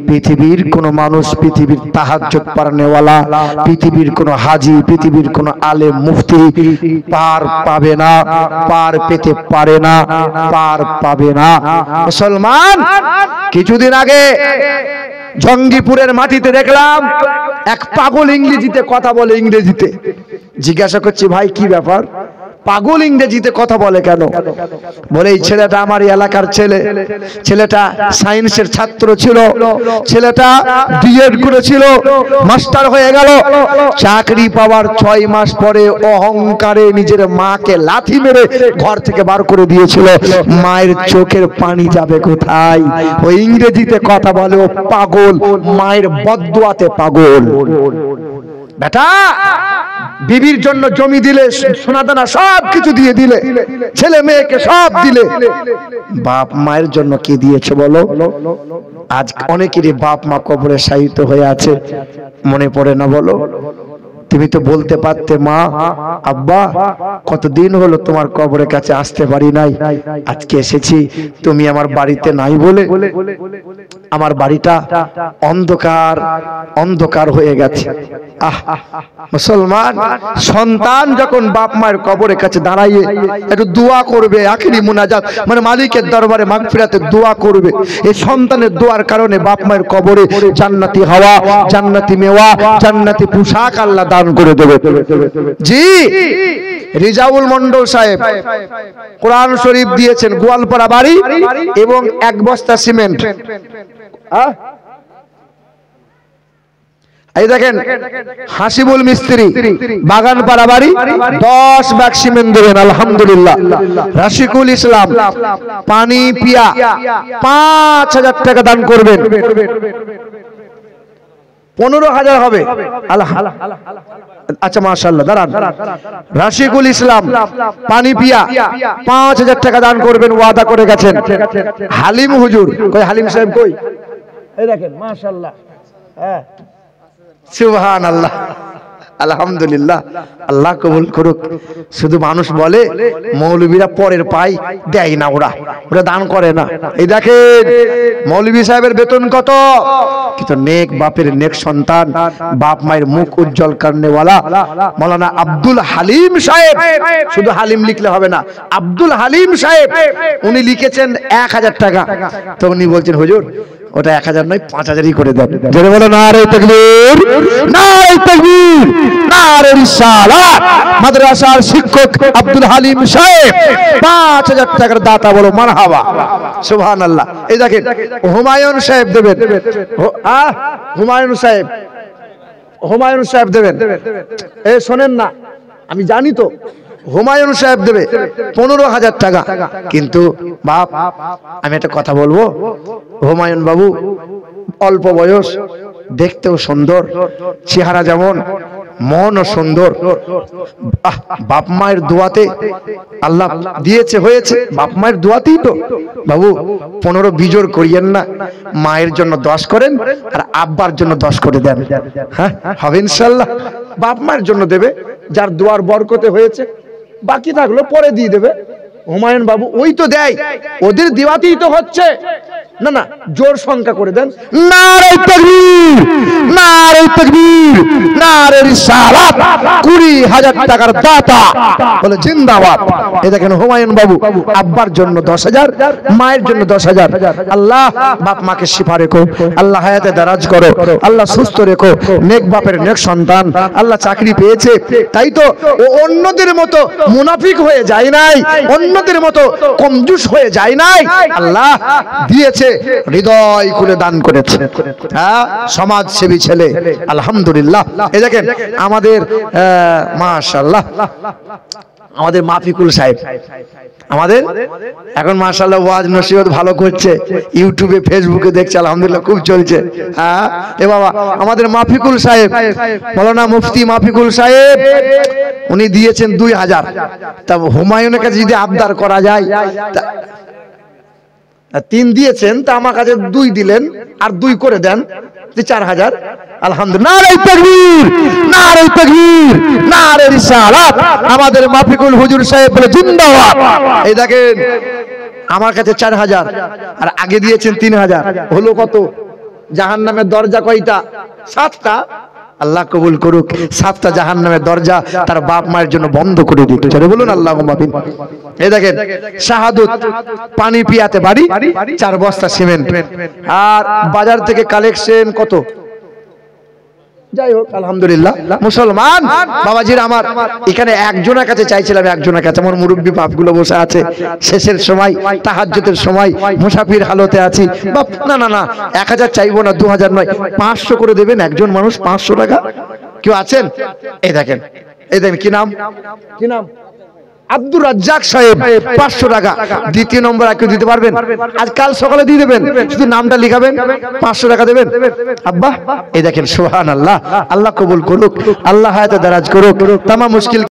পৃথিবীর কোন মানুষ, পৃথিবীর তাহাজ্জুদ পড়নেওয়ালা, পৃথিবীর কোন হাজি, পৃথিবীর কোন আলেম মুফতি পার পাবে না, পার পেতে পারে না, পার পাবে না। মুসলমান, কিছুদিন আগে জঙ্গিপুরের মাটিতে দেখলাম এক পাগল ইংরেজিতে কথা বলে। ইংরেজিতে জিজ্ঞাসা করছি, ভাই কি ব্যাপার, পাগল ইংরেজিতে কথা বলে কেন? বলে, এই ছেলেটা আমার এলাকার ছেলে, ছেলেটা সায়েন্সের ছাত্র ছিল, ছেলেটা বিএড করেছিল, মাস্টার হয়ে গেল, চাকরি পাওয়ার 6 মাস পরে অহংকারে নিজের মাকে লাথি মেরে ঘর থেকে বার করে দিয়েছিল। মায়ের চোখের পানি যাবে কোথায়? ও ইংরেজিতে কথা বলে, ও পাগল, মায়ের বদদুয়াতে পাগল। বেটা, বিবির জন্য জমি দিলে, সোনাদানা সব কিছু দিয়ে দিলে, ছেলে মেয়েকে সব দিলে, বাপ মায়ের জন্য কি দিয়েছে বলো? আজ অনেকেরই বাপ মা কবরে শায়িত হয়ে আছে, মনে পড়ে না বলো? তুমি তো বলতে পারতে, মা, আব্বা, কতদিন হলো তোমার কবরের কাছে আসতে পারি নাই, আজকে এসেছি। তুমি আমার বাড়িতে নাই বলে আমার বাড়িটা অন্ধকার অন্ধকার হয়ে গেছে। মুসলমান, সন্তান যখন বাপ মায়ের কবরের কাছে দাঁড়াইয়ে একটু দোয়া করবে, আখিরি মুনাজাত মানে মালিকের দরবারে মাগফিরাতের দোয়া করবে, এই সন্তানের দোয়ার কারণে বাপ মায়ের কবরে জান্নাতি হাওয়া, জান্নাতি মেওয়া, জান্নাতি পোশাক আল্লাহ দান করে দেবে। জি, রিজাউল মন্ডল সাহেব কোরআন শরীফ দিয়েছেন, গোয়ালপাড়া বাড়ি এবং 1 বস্তা সিমেন্ট। এই দেখেন, হাসিবুল মিস্ত্রি বাগানপাড়া বাড়ি, 10 ব্যাগ সিমেন্ট দেবেন, আলহামদুলিল্লাহ। রাশিকুল ইসলাম পানি পিয়া 5000 টাকা দান করবেন। 15,000 হবে। আল্লাহ, আচ্ছা মাশাআল্লাহ, দাঁড়ান। রাশিকুল ইসলাম পানিপিয়া 5,000 টাকা দান করবেন, ওয়াদা করে গেছেন। হালিম হুজুর কই? হালিম সাহেব কই? এই দেখেন মাশাআল্লাহ, হ্যাঁ সুবহানাল্লাহ, আলহামদুলিল্লাহ, আল্লাহ কবুল করুক। শুধু মানুষ বলে মৌলবীরা পরের পাই দেয় না, ওরা দান করে না। এই দেখেন মৌলবী সাহেবের বেতন কত, কিন্তু নেক বাপের নেক সন্তান, বাপ মায়ের মুখ উজ্জ্বল করনেওয়ালা মাওলানা আব্দুল হালিম সাহেব। শুধু হালিম লিখলে হবে না, আব্দুল হালিম সাহেব উনি লিখেছেন 1,000 টাকা। তো উনি বলছেন হুজুর ওটা 1,000 নয় 5,000ই করে দেন। জোরে বলো নারে তাকবীর, নারে তাকবীর, নারে রিসালাত। মাদ্রাসার শিক্ষক আব্দুল হালিম সাহেব 5,000 টাকার দাতা, বলো মারহাবা, সুবহানাল্লাহ। এই দেখেন হুমায়ুন সাহেব দেবেন, হুমায়ুন সাহেব, হুমায়ুন সাহেব দেবেন। এই শোনেন না, আমি জানি তো, হুমায়ুন সাহেব দেবে 15,000 টাকা। কিন্তু বাপ আমি একটা কথা বলবো, হুমায়ুন বাবু অল্প বয়স, দেখতেও সুন্দর, চেহারা যেমন, মনও সুন্দর। বাপ মায়ের দোয়াতে আল্লাহ দিয়েছে, হয়েছে, বাপ মায়ের দোয়াতেই তো। বাবু 15 বিজোর করিয়েন না, মায়ের জন্য 10 করেন আর আব্বার জন্য 10 করে দেন। হ্যাঁ হবে ইনশাআল্লাহ। বাপ মায়ের জন্য দেবে, যার দোয়ার বরকতে হয়েছে, বাকি থাকলো পরে দিয়ে দেবে। হুমায়ুন বাবু ওই তো দেয়, ওদের দেওয়াতেই তো হচ্ছে। না না, জোর সংখ্যা করে দেন। নারে তাকবীর, নারে তাকবীর, নারে রিসালাত। 20,000 টাকার দাতা বলে জিন্দাবাদ। এই দেখেন হুমায়ুন বাবু আব্বার জন্য 10,000, মায়ের জন্য 10,000। আল্লাহ বাপ মাকে শিফা রেখো, আল্লাহ হায়াতে দারাজ করো, আল্লাহ সুস্থ রেখো, নেক বাপের নেক সন্তান, আল্লাহ চাকরি পেয়েছে, তাই তো ও অন্যদের মতো মুনাফিক হয়ে যায় নাই, অন্যদের মতো কমজুস হয়ে যায় নাই। আল্লাহ দিয়েছে, হৃদয় খুলে দান করেছে। হ্যাঁ, সমাজসেবী ছেলে, আলহামদুলিল্লাহ। এই দেখেন আমাদের মাশাআল্লাহ, আমাদের মাফিকুল সাহেব, আমাদের এখন মাশাআল্লাহ ওয়াজ নসিহত ভালো করছে, ইউটিউবে ফেসবুকে দেখছে, আলহামদুলিল্লাহ খুব চলছে। হ্যাঁ এ বাবা, আমাদের মাফিকুল সাহেব, মাওলানা মুফতি মাফিকুল সাহেব, উনি দিয়েছেন 2,000। তা হুমায়ুনের কাছে যদি আবদার করা যায়, 3 দিয়েছেন, তা আমার কাছে 2 দিলেন, আর 2 করে দেন, 4,000। আলহামদুলিল্লাহ, নারে তাকবীর, নারে তাকবীর, নারে রিসালাত। আমাদের মাফিকুল হুজুর সাহেব বলে জিন্দাবাদ। এই দেখেন আমার কাছে 4,000, আর আগে দিয়েছেন 3,000, হলো কত? জাহান্নামের দরজা কয়টা? 7টা। আল্লাহ কবুল করুক, 7টা জাহান্নামের দরজা তার বাপ মায়ের জন্য বন্ধ করে দিত। চলে বলুন আল্লাহুম্মা আমিন। এই দেখেন শাহাদত পানি পিয়াতে বাড়ি, 4 বস্তা সিমেন্ট, আর বাজার থেকে কালেকশন কত? যাই হোক আলহামদুলিল্লাহ। মুসলমান বাবাজির আমার, এখানে একজনের কাছে চাইছিলাম, একজনের কাছে, আমার মুরব্বী বাপগুলো বসে আছে, শেষের সময়, তাহাজ্জুদের সময়, মুসাফির হালতে আছি। বাপ না না না, 1,000 চাইবো না, 2,000 নয়, 500 করে দেবেন একজন মানুষ, 500 টাকা। কেউ আছেন? এই দেখেন, এই দেখেন, কি নাম, কি নাম? আব্দুর রাজ্জাক সাহেব, 500 টাকা। দ্বিতীয় নম্বর আর কেউ দিতে পারবেন? আজ কাল সকালে দিয়ে দেবেন, শুধু নামটা লিখাবেন, 500 টাকা দেবেন। আব্বা এই দেখেন, সুবহানাল্লাহ, আল্লাহ কবুল করুক, আল্লাহ হায়াতে দারাজ করুক, তামাম মুশকিল